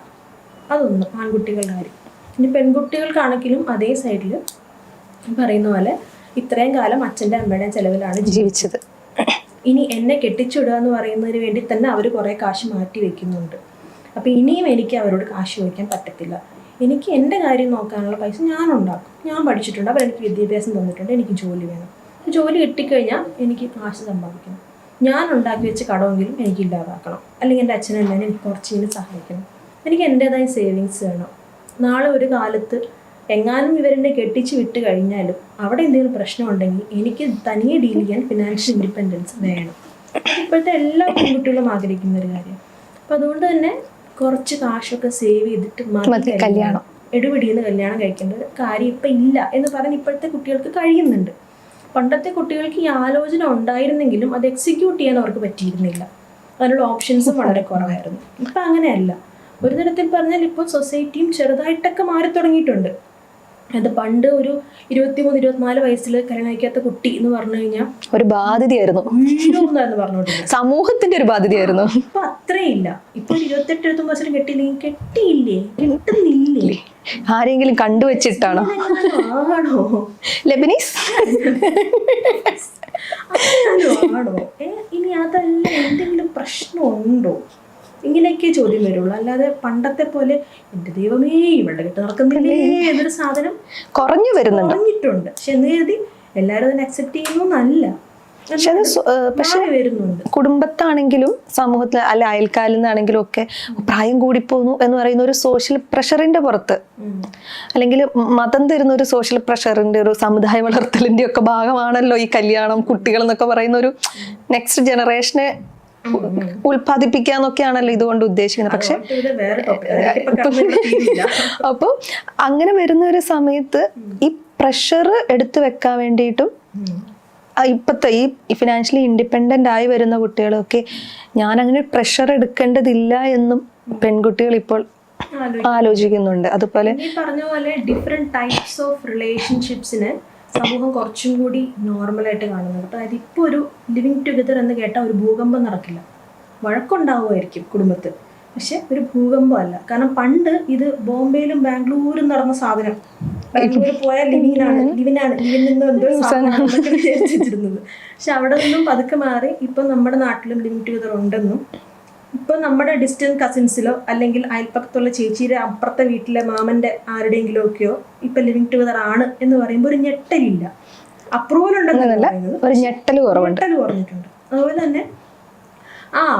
അതൊന്നും ആൺകുട്ടികളുടെ കാര്യം. ഇനി പെൺകുട്ടികൾക്കാണെങ്കിലും അതേ സൈഡിൽ പറയുന്ന പോലെ ഇത്രയും കാലം അച്ഛൻ്റെ അമ്മയുടെയും ചിലവിലാണ് ജീവിച്ചത്. ഇനി എന്നെ കെട്ടിച്ചുവിടുക എന്ന് പറയുന്നതിന് വേണ്ടി തന്നെ അവർ കുറേ കാശ് മാറ്റി വെക്കുന്നുണ്ട്. അപ്പോൾ ഇനിയും എനിക്ക് അവരോട് കാശ് ചോദിക്കാൻ പറ്റത്തില്ല. എനിക്ക് എൻ്റെ കാര്യം നോക്കാനുള്ള പൈസ ഞാൻ ഉണ്ടാക്കും. ഞാൻ പഠിച്ചിട്ടുണ്ട്, അവർ എനിക്ക് വിദ്യാഭ്യാസം തന്നിട്ടുണ്ട്, എനിക്ക് ജോലി വേണം. ജോലി കിട്ടിക്കഴിഞ്ഞാൽ എനിക്ക് കാശ് സമ്പാദിക്കണം. ഞാൻ ഉണ്ടാക്കി വെച്ച കടമെങ്കിലും എനിക്ക് ഇല്ലാതാക്കണം, അല്ലെങ്കിൽ എൻ്റെ അച്ഛനും എന്നെ എനിക്ക് കുറച്ചിങ്ങനെ സഹായിക്കണം. എനിക്ക് എൻ്റേതായ സേവിങ്സ് വേണം. നാളെ ഒരു കാലത്ത് എങ്ങാനും ഇവരെന്നെ കെട്ടിച്ച് വിട്ട് കഴിഞ്ഞാലും അവിടെ എന്തെങ്കിലും പ്രശ്നമുണ്ടെങ്കിൽ എനിക്ക് തനിയെ ഡീൽ ചെയ്യാൻ ഫിനാൻഷ്യൽ ഇൻഡിപെൻഡൻസ് വേണം. ഇപ്പോഴത്തെ എല്ലാ പെൺകുട്ടികളും ആഗ്രഹിക്കുന്ന ഒരു കാര്യം. അപ്പം അതുകൊണ്ട് തന്നെ കുറച്ച് കാശൊക്കെ സേവ് ചെയ്തിട്ട് മതി കല്യാണം, എടുപിടിയെന്ന് കല്യാണം കഴിക്കേണ്ട ഒരു കാര്യം ഇപ്പം ഇല്ല എന്ന് പറഞ്ഞ് ഇപ്പോഴത്തെ കുട്ടികൾക്ക് കഴിയുന്നുണ്ട്. പണ്ടത്തെ കുട്ടികൾക്ക് ഈ ആലോചന ഉണ്ടായിരുന്നെങ്കിലും അത് എക്സിക്യൂട്ട് ചെയ്യാൻ അവർക്ക് പറ്റിയിരുന്നില്ല. അതിനുള്ള ഓപ്ഷൻസും വളരെ കുറവായിരുന്നു. ഇപ്പം അങ്ങനെയല്ല. ഒരു തരത്തിൽ പറഞ്ഞാൽ ഇപ്പോൾ സൊസൈറ്റിയും ചെറുതായിട്ടൊക്കെ മാറി തുടങ്ങിയിട്ടുണ്ട്. അത് പണ്ട് ഒരു 23-24 വയസ്സിൽ കല്യാണം കഴിക്കാത്ത കുട്ടി എന്ന് പറഞ്ഞു കഴിഞ്ഞാൽ ഒരു ബാധ്യതയായിരുന്നു, പറഞ്ഞോണ്ടിരുന്നത് സമൂഹത്തിന്റെ ഒരു ബാധ്യതയായിരുന്നു. ഇപ്പൊ അത്രയില്ല. ഇപ്പൊ 28-29 വയസ്സിൽ കെട്ടിയില്ലെങ്കിൽ കെട്ടിയില്ലേ, കിട്ടുന്നില്ലേ, ആരെങ്കിലും കണ്ടുവച്ചിട്ടാണോ? ആണോ ലെബനീസ് ആണോ? ഇനി അതല്ല, എന്തെങ്കിലും പ്രശ്നമുണ്ടോ? ഇങ്ങനെയൊക്കെ ചോദ്യം വരുള്ളൂ. അല്ലാതെ പണ്ടത്തെ പോലെ എന്റെ ദൈവമേ ഇവളുടെ കെട്ട് നടക്കുന്നില്ലേ എന്നൊരു സാധനം കുറഞ്ഞിട്ടുണ്ട്. പക്ഷെ എന്ന് കരുതി എല്ലാവരും അതിനെ അക്സെപ്റ്റ് ചെയ്യുന്നല്ല. പക്ഷെ കുടുംബത്താണെങ്കിലും സമൂഹത്തിൽ അല്ല അയൽക്കാരിൽ നിന്നാണെങ്കിലും ഒക്കെ പ്രായം കൂടിപ്പോന്നു എന്ന് പറയുന്ന ഒരു സോഷ്യൽ പ്രഷറിന്റെ പുറത്ത്, അല്ലെങ്കിൽ മതം തരുന്ന ഒരു സോഷ്യൽ പ്രഷറിന്റെ ഒരു സമുദായ വളർത്തലിന്റെ ഒക്കെ ഭാഗമാണല്ലോ ഈ കല്യാണം, കുട്ടികൾ എന്നൊക്കെ പറയുന്ന ഒരു നെക്സ്റ്റ് ജനറേഷനെ ഉൽപ്പാദിപ്പിക്കാന്നൊക്കെയാണല്ലോ ഇതുകൊണ്ട് ഉദ്ദേശിക്കുന്നത്. പക്ഷെ അപ്പൊ അങ്ങനെ വരുന്ന ഒരു സമയത്ത് ഈ പ്രഷർ എടുത്തു വെക്കാൻ വേണ്ടിയിട്ടും ഇപ്പത്തെ ഈ ഫിനാൻഷ്യലി ഇൻഡിപെൻഡന്റ് ആയി വരുന്ന കുട്ടികളൊക്കെ ഞാൻ അങ്ങനെ പ്രഷർ എടുക്കേണ്ടതില്ല എന്നും പെൺകുട്ടികൾ ഇപ്പോൾ ആലോചിക്കുന്നുണ്ട്. അതുപോലെ പറഞ്ഞ പോലെ ഡിഫറെന്റ് ടൈപ്സ് ഓഫ് റിലേഷൻഷിപ്സിന് സമൂഹം കുറച്ചും കൂടി നോർമലായിട്ട് കാണുന്നുണ്ട്. അതായത് ഇപ്പോൾ ഒരു ലിവിങ് ടുഗദർ എന്ന് കേട്ടാൽ ഒരു ഭൂകമ്പം നടക്കില്ല, വഴക്കുണ്ടാവുമായിരിക്കും കുടുംബത്തിൽ, പക്ഷെ ഒരു ഭൂകമ്പം അല്ല. കാരണം പണ്ട് ഇത് ബോംബെയിലും ബാംഗ്ലൂരും നടന്ന സാധനം. ബാംഗ്ലൂർ പോയാൽ ലിവിൽ നിന്ന് എന്തോ വിചാരിച്ചിരുന്നത്. പക്ഷെ അവിടെ നിന്നും പതുക്കെ മാറി ഇപ്പം നമ്മുടെ നാട്ടിലും ലിവിങ് ടുഗദർ ഉണ്ടെന്നും ഇപ്പം നമ്മുടെ ഡിസ്റ്റന്റ് കസിൻസിലോ അല്ലെങ്കിൽ അയൽപ്പക്കത്തുള്ള ചേച്ചിയുടെ അപ്പുറത്തെ വീട്ടിലെ മാമന്റെ ആരുടെയെങ്കിലും ഒക്കെയോ ഇപ്പം ലിവിങ് ടുഗദർ ആണ് എന്ന് പറയുമ്പോൾ ഒരു ഞെട്ടലില്ല, അപ്രൂവൽ ഉണ്ടെന്നല്ല, ഒരു ഞെട്ടൽ കുറഞ്ഞിട്ടുണ്ട്. അതുപോലെ തന്നെ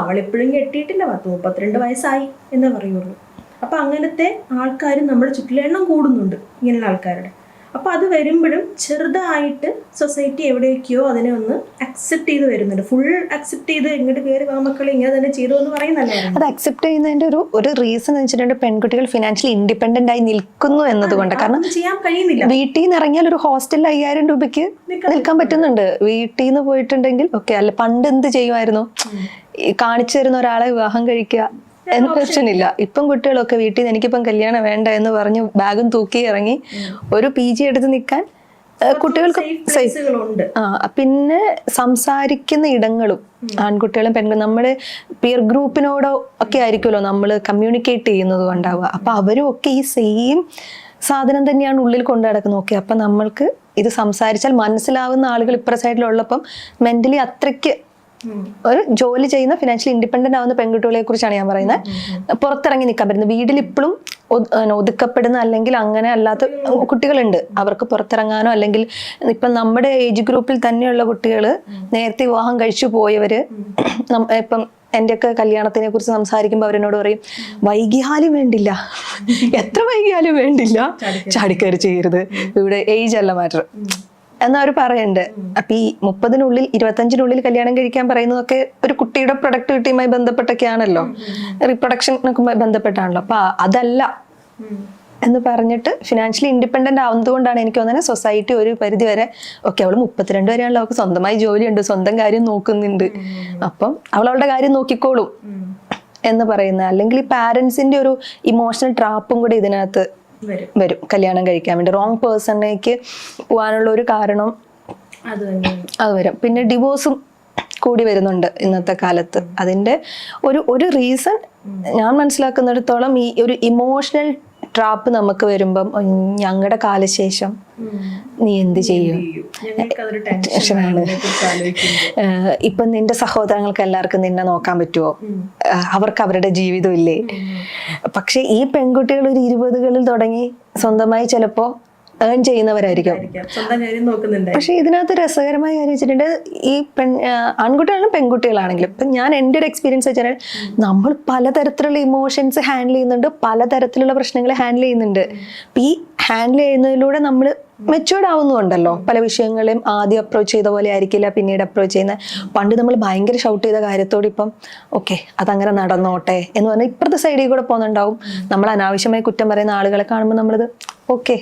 അവളിപ്പോഴും കെട്ടിയിട്ടില്ല, 32 വയസ്സായി എന്നേ പറയുള്ളൂ. അപ്പം അങ്ങനത്തെ ആൾക്കാർ നമ്മുടെ ചുറ്റിലും എണ്ണം കൂടുന്നുണ്ട്, ഇങ്ങനെയുള്ള ആൾക്കാരുടെ. അപ്പം അത് വരുമ്പോഴും ചെറുതായിട്ട് സൊസൈറ്റി എവിടെയൊക്കെയോ അതിനെ ഒന്ന് അക്സെപ്റ്റ് ചെയ്ത് വരുന്നുണ്ട്. ഫുൾ അക്സെപ്റ്റ് ചെയ്ത് ഇങ്ങോട്ട് കയറി മക്കൾ ഇങ്ങനെ തന്നെ ചെയ്തു എന്ന് പറയുന്നല്ലേ. അത് അക്സെപ്റ്റ് ചെയ്യുന്നതിന്റെ ഒരു റീസൺ എന്ന് വെച്ചിട്ടുണ്ടെങ്കിൽ പെൺകുട്ടികൾ ഫിനാൻഷ്യലി ഇൻഡിപെൻഡന്റ് ആയി നിൽക്കുന്നു എന്നതുകൊണ്ട്. കാരണം ചെയ്യാൻ കഴിയുന്നില്ല. വീട്ടിൽ നിന്ന് ഇറങ്ങിയാൽ ഒരു ഹോസ്റ്റലിൽ 5000 രൂപയ്ക്ക് നിൽക്കാൻ പറ്റുന്നുണ്ട്. വീട്ടിൽ നിന്ന് പോയിട്ടുണ്ടെങ്കിൽ ഓക്കെ. അല്ല പണ്ട് എന്ത് ചെയ്യുമായിരുന്നു, കാണിച്ചു തരുന്ന ഒരാളെ വിവാഹം കഴിക്കുക, എന്ന ഓപ്ഷൻ ഇല്ല. ഇപ്പം കുട്ടികളൊക്കെ വീട്ടിൽ നിന്ന് എനിക്കിപ്പം കല്യാണം വേണ്ട എന്ന് പറഞ്ഞ് ബാഗും തൂക്കി ഇറങ്ങി ഒരു PG എടുത്ത് നിൽക്കാൻ കുട്ടികൾക്ക് പ്ലേസുകളുണ്ട്. പിന്നെ സംസാരിക്കുന്ന ഇടങ്ങളും ആൺകുട്ടികളും പെൺകുട്ടികളും നമ്മുടെ പിയർ ഗ്രൂപ്പിനോടോ ഒക്കെ ആയിരിക്കുമല്ലോ നമ്മൾ കമ്മ്യൂണിക്കേറ്റ് ചെയ്യുന്നത് കൊണ്ടാവുക. അപ്പൊ അവരും ഒക്കെ ഈ സെയിം സാധനം തന്നെയാണ് ഉള്ളിൽ കൊണ്ടു നടക്കുന്നത്. ഓക്കെ, അപ്പൊ നമ്മൾക്ക് ഇത് സംസാരിച്ചാൽ മനസ്സിലാവുന്ന ആളുകൾ ഇപ്പുറ സൈഡിലുള്ളപ്പം മെന്റലി അത്രയ്ക്ക് ഒരു ജോലി ചെയ്യുന്ന ഫിനാൻഷ്യലി ഇൻഡിപെൻഡന്റ് ആവുന്ന പെൺകുട്ടികളെ കുറിച്ചാണ് ഞാൻ പറയുന്നത്. പുറത്തിറങ്ങി നിൽക്കാൻ പറ്റുന്നത്, വീട്ടിൽ ഇപ്പോഴും ഒതുക്കപ്പെടുന്ന അല്ലെങ്കിൽ അങ്ങനെ അല്ലാത്ത കുട്ടികളുണ്ട്. അവർക്ക് പുറത്തിറങ്ങാനോ അല്ലെങ്കിൽ ഇപ്പം നമ്മുടെ ഏജ് ഗ്രൂപ്പിൽ തന്നെയുള്ള കുട്ടികൾ നേരത്തെ വിവാഹം കഴിച്ചു പോയവര് ഇപ്പം എന്റെയൊക്കെ കല്യാണത്തിനെ കുറിച്ച് സംസാരിക്കുമ്പോൾ അവരെന്നോട് പറയും വൈകിയാലും വേണ്ടില്ല, എത്ര വൈകിയാലും വേണ്ടില്ല, ചാടിക്കയറി ചെയ്യരുത്, ഇവിടെ ഏജ് അല്ല മാറ്റർ എന്നവർ പറയുന്നുണ്ട്. അപ്പൊ ഈ 30-നുള്ളിൽ 25-നുള്ളിൽ കല്യാണം കഴിക്കാൻ പറയുന്നതൊക്കെ ഒരു കുട്ടിയുടെ പ്രൊഡക്ടിവിറ്റിയുമായി ബന്ധപ്പെട്ടൊക്കെയാണല്ലോ, റീപ്രൊഡക്ഷനൊക്കെ ബന്ധപ്പെട്ടാണല്ലോ. അപ്പൊ അതല്ല എന്ന് പറഞ്ഞിട്ട് ഫിനാൻഷ്യലി ഇൻഡിപെൻഡന്റ് ആവുന്നത് കൊണ്ടാണ് എനിക്ക് തോന്നുന്നത് സൊസൈറ്റി ഒരു പരിധി വരെ ഓക്കെ അവള് 32 വരെയാണല്ലോ, അവൾക്ക് സ്വന്തമായി ജോലിയുണ്ട്, സ്വന്തം കാര്യം നോക്കുന്നുണ്ട്, അപ്പം അവളുടെ കാര്യം നോക്കിക്കോളും എന്ന് പറയുന്നത്. അല്ലെങ്കിൽ ഈ പാരന്റ്സിന്റെ ഒരു ഇമോഷണൽ ട്രാപ്പും കൂടെ ഇതിനകത്ത് വരും കല്യാണം കഴിക്കാൻ വേണ്ടി. റോങ് പേഴ്സണിലേക്ക് പോകാനുള്ള ഒരു കാരണം അത് വരും. പിന്നെ ഡിവോഴ്സും കൂടി വരുന്നുണ്ട് ഇന്നത്തെ കാലത്ത്. അതിന്റെ ഒരു റീസൺ ഞാൻ മനസ്സിലാക്കുന്നിടത്തോളം ഈ ഒരു ഇമോഷണൽ ട്രാപ്പ് നമുക്ക് വരുമ്പം ഞങ്ങളുടെ കാലശേഷം നീ എന്ത് ചെയ്യും, ടെൻഷനാണ്. ഇപ്പൊ നിന്റെ സഹോദരങ്ങൾക്ക് എല്ലാവർക്കും നിന്നെ നോക്കാൻ പറ്റുമോ, അവർക്ക് അവരുടെ ജീവിതം ഇല്ലേ. പക്ഷെ ഈ പെൺകുട്ടികൾ ഒരു 20കളിൽ തുടങ്ങി സ്വന്തമായി ചിലപ്പോ ഏൺ ചെയ്യുന്നവരായിരിക്കും. പക്ഷെ ഇതിനകത്ത് രസകരമായ കാര്യം വെച്ചിട്ടുണ്ട്, ഈ ആൺകുട്ടികളാണെങ്കിലും പെൺകുട്ടികളാണെങ്കിലും ഇപ്പം ഞാൻ എൻ്റെ ഒരു എക്സ്പീരിയൻസ് വെച്ചാൽ നമ്മൾ പലതരത്തിലുള്ള ഇമോഷൻസ് ഹാൻഡിൽ ചെയ്യുന്നുണ്ട്, പലതരത്തിലുള്ള പ്രശ്നങ്ങൾ ഹാൻഡിൽ ചെയ്യുന്നുണ്ട്. അപ്പം ഈ ഹാൻഡിൽ ചെയ്യുന്നതിലൂടെ നമ്മൾ മെച്ചുവേർഡ് ആവുന്നുണ്ടല്ലോ. പല വിഷയങ്ങളെയും ആദ്യം അപ്രോച്ച് ചെയ്ത പോലെ ആയിരിക്കില്ല പിന്നീട് അപ്രോച്ച് ചെയ്യുന്നത്. പണ്ട് നമ്മൾ ഭയങ്കര ഷൗട്ട് ചെയ്ത കാര്യത്തോട് ഇപ്പം ഓക്കെ അതങ്ങനെ നടന്നോട്ടെ എന്ന് പറഞ്ഞാൽ ഇപ്പുറത്തെ സൈഡിൽ കൂടെ പോകുന്നുണ്ടാവും. നമ്മൾ അനാവശ്യമായി കുറ്റം പറയുന്ന ആളുകളെ കാണുമ്പോൾ നമ്മളിത് ഓക്കെ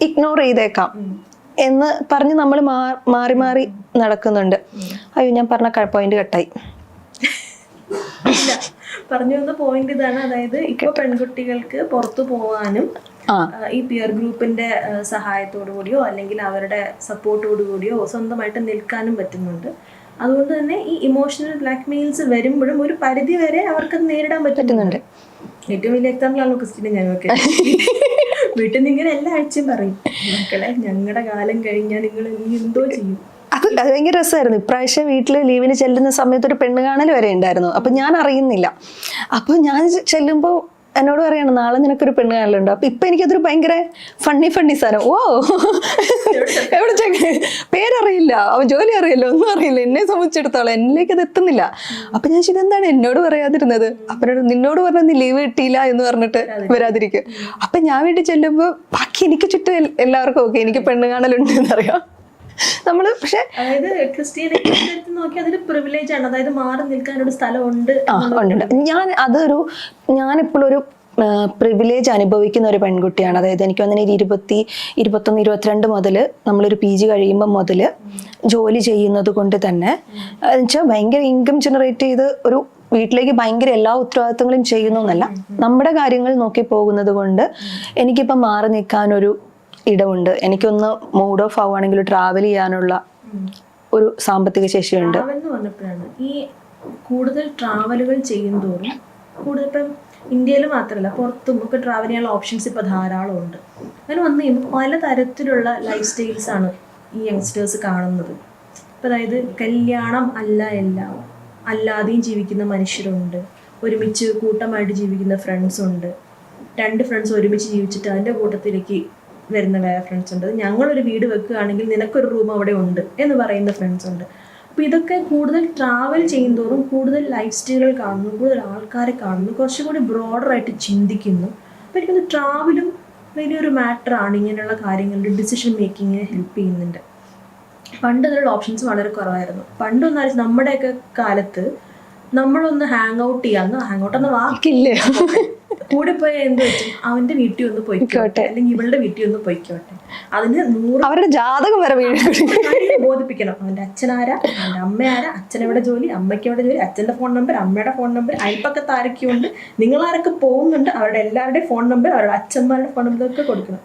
ഇഗ്നോർ ചെയ്തേക്കാം എന്ന് പറഞ്ഞ് നമ്മൾ മാറി മാറി നടക്കുന്നുണ്ട്. അയ്യോ ഞാൻ പറഞ്ഞ പോയിന്റ് കട്ടായി. പറഞ്ഞു വന്ന പോയിന്റ് ഇതാണ്, അതായത് ഇപ്പൊ പെൺകുട്ടികൾക്ക് പുറത്തു പോവാനും ഈ പിയർ ഗ്രൂപ്പിന്റെ സഹായത്തോടു കൂടിയോ അല്ലെങ്കിൽ അവരുടെ സപ്പോർട്ടോടു കൂടിയോ സ്വന്തമായിട്ട് നിൽക്കാനും പറ്റുന്നുണ്ട്. അതുകൊണ്ട് തന്നെ ഈ ഇമോഷണൽ ബ്ലാക്ക് മെയിൽസ് വരുമ്പോഴും ഒരു പരിധി വരെ അവർക്ക് നേരിടാൻ പറ്റുന്നുണ്ട്. ഏറ്റവും വലിയ എക്സാമ്പിൾ ആണല്ലോ ക്രിസ്റ്റീന. ഞങ്ങൾക്ക് വീട്ടിൽ നിന്ന് ഇങ്ങനെ എല്ലാ ആഴ്ചയും പറയും, മക്കളെ ഞങ്ങളുടെ കാലം കഴിഞ്ഞാൽ നിങ്ങൾ ഇനി എന്തോ ചെയ്യും. അത് ഭയങ്കര രസമായിരുന്നു. ഇപ്രാവശ്യം വീട്ടില് ലീവിന് ചെല്ലുന്ന സമയത്ത് ഒരു പെണ്ണ് കാണൽ വരെ ഉണ്ടായിരുന്നു. അപ്പൊ ഞാൻ അറിയുന്നില്ല. അപ്പൊ ഞാൻ ചെല്ലുമ്പോ എന്നോട് പറയാണ് നാളെ നിനക്കൊരു പെണ്ണ് കാണലുണ്ടോ. അപ്പൊ ഇപ്പൊ എനിക്കതൊരു ഭയങ്കര ഫണ്ണി സാധനം. ഓ എവിടെ പേരറിയില്ല, അവൻ ജോലി അറിയില്ല, ഒന്നും അറിയില്ല, എന്നെ സംബന്ധിച്ചിടത്തോളം എന്നിലേക്ക് അത് എത്തുന്നില്ല. അപ്പൊ ഞാൻ ഇതെന്താണ് എന്നോട് പറയാതിരുന്നത്. അപ്പൊ നിന്നോട് പറഞ്ഞ നീ ലീവ് കിട്ടിയില്ല എന്ന് പറഞ്ഞിട്ട് വരാതിരിക്കും. അപ്പൊ ഞാൻ വീട്ടിൽ ചെല്ലുമ്പോ ബാക്കി എനിക്ക് ചുറ്റും എല്ലാവർക്കും ഓക്കെ എനിക്ക് പെണ്ണ് കാണലുണ്ട് എന്നറിയാം നമ്മള്. പക്ഷെ അതായത് ക്രിസ്ത്യനെ നോക്കി അതൊരു പ്രിവിലേജ് ആണ്, അതായത് മാറി നിൽക്കാൻ ഒരു സ്ഥലമുണ്ട്. ഞാനിപ്പോഴൊരു പ്രിവിലേജ് അനുഭവിക്കുന്ന ഒരു പെൺകുട്ടിയാണ്. അതായത് എനിക്ക് വന്നിട്ട് 20, 21, 22 മുതൽ നമ്മളൊരു PG കഴിയുമ്പോൾ മുതൽ ജോലി ചെയ്യുന്നത് കൊണ്ട് തന്നെ എന്നുവെച്ചാൽ ഭയങ്കര ഇൻകം ജനറേറ്റ് ചെയ്ത് ഒരു വീട്ടിലേക്ക് ഭയങ്കര എല്ലാ ഉത്തരവാദിത്തങ്ങളും ചെയ്യുന്നു എന്നല്ല, നമ്മുടെ കാര്യങ്ങൾ നോക്കി പോകുന്നത് കൊണ്ട് എനിക്കിപ്പം മാറി നിൽക്കാനൊരു ഇടമുണ്ട്. എനിക്കൊന്ന് മൂഡ് ഓഫ് ആവുകയാണെങ്കിൽ ട്രാവൽ ചെയ്യാനുള്ള ഒരു സാമ്പത്തിക ശേഷിയുണ്ട്. ഈ കൂടുതൽ ട്രാവലുകൾ ചെയ്യുന്തോറും കൂടുതൽ ഇപ്പം ഇന്ത്യയിൽ മാത്രമല്ല പുറത്തും ഒക്കെ ട്രാവൽ ചെയ്യാനുള്ള ഓപ്ഷൻസ് ഇപ്പം ധാരാളം ഉണ്ട്. അങ്ങനെ വന്നു കഴിയുമ്പോൾ പലതരത്തിലുള്ള ലൈഫ് സ്റ്റൈൽസ് ആണ് ഈ യങ്സ്റ്റേഴ്സ് കാണുന്നത്. ഇപ്പം അതായത് കല്യാണം അല്ല എല്ലാം, അല്ലാതെയും ജീവിക്കുന്ന മനുഷ്യരുണ്ട്, ഒരുമിച്ച് കൂട്ടമായിട്ട് ജീവിക്കുന്ന ഫ്രണ്ട്സ് ഉണ്ട്, 2 ഫ്രണ്ട്സ് ഒരുമിച്ച് ജീവിച്ചിട്ട് അതിൻ്റെ കൂട്ടത്തിലേക്ക് വരുന്ന വേറെ ഫ്രണ്ട്സ് ഉണ്ട്, ഞങ്ങളൊരു വീട് വെക്കുകയാണെങ്കിൽ നിനക്കൊരു റൂം അവിടെ ഉണ്ട് എന്ന് പറയുന്ന ഫ്രണ്ട്സ് ഉണ്ട്. അപ്പോൾ ഇതൊക്കെ കൂടുതൽ ട്രാവൽ ചെയ്യുന്തോറും കൂടുതൽ ലൈഫ് സ്റ്റൈലുകൾ കാണുന്നു, കൂടുതൽ ആൾക്കാരെ കാണുന്നു, കുറച്ചുകൂടി ബ്രോഡറായിട്ട് ചിന്തിക്കുന്നു. അപ്പോൾ എനിക്കൊന്ന് ട്രാവലും വലിയൊരു മാറ്ററാണ് ഇങ്ങനെയുള്ള കാര്യങ്ങളുടെ ഡിസിഷൻ മേക്കിങ്ങിനെ ഹെൽപ്പ് ചെയ്യുന്നുണ്ട്. പണ്ട് അതിനുള്ള ഓപ്ഷൻസ് വളരെ കുറവായിരുന്നു. പണ്ടൊന്നും നമ്മുടെയൊക്കെ കാലത്ത് നമ്മളൊന്ന് ഹാങ് ഔട്ട് ചെയ്യാമെന്ന്, ഹാങ് ഔട്ട് എന്ന വാക്കില്ലേ, കൂടെ പോയ എന്ത് വെച്ചു, അവന്റെ വീട്ടിൽ ഒന്ന് പൊയ്ക്കോട്ടെ അല്ലെങ്കിൽ ഇവളുടെ വീട്ടിൽ ഒന്ന് പൊയ്ക്കോട്ടെ, അതിന് 100 അവരുടെ ജാതകം വരെ കാര്യങ്ങൾ ബോധിപ്പിക്കണം. അവന്റെ അച്ഛനാരാ, അവന്റെ അമ്മയാരാ, അച്ഛനെവിടെ ജോലി, അമ്മയ്ക്ക് എവിടെ ജോലി, അച്ഛന്റെ ഫോൺ നമ്പർ, അമ്മയുടെ ഫോൺ നമ്പർ, അയൽപ്പക്കത്ത് ആരൊക്കെയുണ്ട്, നിങ്ങളാരൊക്കെ പോകുന്നുണ്ട്, അവരുടെ എല്ലാവരുടെയും ഫോൺ നമ്പർ, അവരുടെ അച്ഛന്മാരുടെ ഫോൺ നമ്പർ ഒക്കെ കൊടുക്കണം.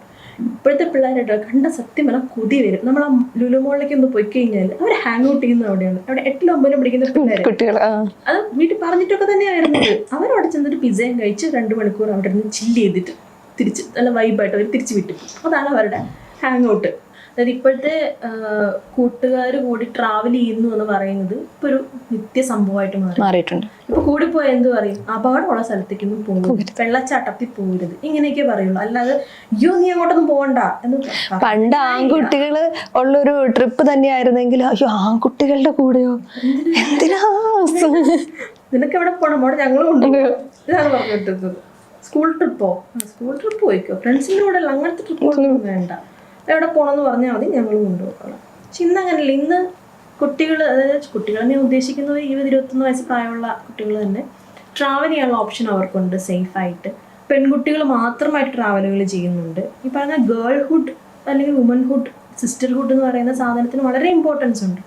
ഇപ്പോഴത്തെ പിള്ളേരുടെ കണ്ട സത്യം എല്ലാം കൊതി വരും. നമ്മൾ ആ ലുലുമോളിലേക്ക് ഒന്ന് പോയി കഴിഞ്ഞാൽ അവർ ഹാങ് ഔട്ട് ചെയ്യുന്നത് അവിടെയാണ്. അവിടെ 8ലും 9ലും പഠിക്കുന്ന പിള്ളേർ അത് വീട്ടിൽ പറഞ്ഞിട്ടൊക്കെ തന്നെയായിരുന്നത്. അവരവിടെ ചെന്നിട്ട് പിസയും കഴിച്ച് 2 മണിക്കൂർ അവിടെ നിന്ന് ചില്ല് ചെയ്തിട്ട് തിരിച്ച് നല്ല വൈബായിട്ട് അവർ തിരിച്ച് വിട്ടു. അതാണ് അവരുടെ ഹാങ് ഔട്ട്. അതായത് ഇപ്പോഴത്തെ കൂട്ടുകാർ കൂടി ട്രാവൽ ചെയ്യുന്നു എന്ന് പറയുന്നത് ഇപ്പൊ ഒരു നിത്യ സംഭവമായിട്ട് മാറിയിട്ടുണ്ട്. ഇപ്പൊ കൂടിപ്പോയ എന്ത് പറയും, അപകടമുള്ള സ്ഥലത്തേക്കൊന്നും പോകരുത്, വെള്ളച്ചാട്ടത്തിൽ പോകരുത്, ഇങ്ങനെയൊക്കെ പറയുള്ളൂ. അല്ലാതെ അയ്യോ നീ അങ്ങോട്ടൊന്നും പോകണ്ട എന്ന്. പണ്ട് ആൺകുട്ടികള് ഉള്ളൊരു ട്രിപ്പ് തന്നെയായിരുന്നെങ്കിൽ അയ്യോ ആൺകുട്ടികളുടെ കൂടെയോ എന്തിനാ, നിനക്ക് എവിടെ പോകണം, അവിടെ ഞങ്ങൾ കൊണ്ടുപോകും, ഇതാണ് പറഞ്ഞിട്ടത്. സ്കൂൾ ട്രിപ്പോ, സ്കൂൾ ട്രിപ്പ് പോയിക്കോ, ഫ്രണ്ട്സിൻ്റെ കൂടെ അല്ല, അങ്ങനത്തെ ട്രിപ്പൊന്നും വേണ്ട, എവിടെ പോകണമെന്ന് പറഞ്ഞാൽ മതി, ഞങ്ങൾ കൊണ്ടുപോകണം. പക്ഷെ ഇന്ന് അങ്ങനെയല്ല. ഇന്ന് കുട്ടികൾ, അതായത് കുട്ടികളെന്നെ ഉദ്ദേശിക്കുന്നത് 20-21 വയസ്സ് പ്രായമുള്ള കുട്ടികൾ തന്നെ ട്രാവൽ ചെയ്യാനുള്ള ഓപ്ഷൻ അവർക്കുണ്ട് സേഫായിട്ട്. പെൺകുട്ടികൾ മാത്രമായിട്ട് ട്രാവലുകൾ ചെയ്യുന്നുണ്ട്. ഈ പറഞ്ഞ ഗേൾഹുഡ് അല്ലെങ്കിൽ വുമൻഹുഡ്, സിസ്റ്റർഹുഡ് എന്ന് പറയുന്ന സാധനത്തിന് വളരെ ഇമ്പോർട്ടൻസ് ഉണ്ട്.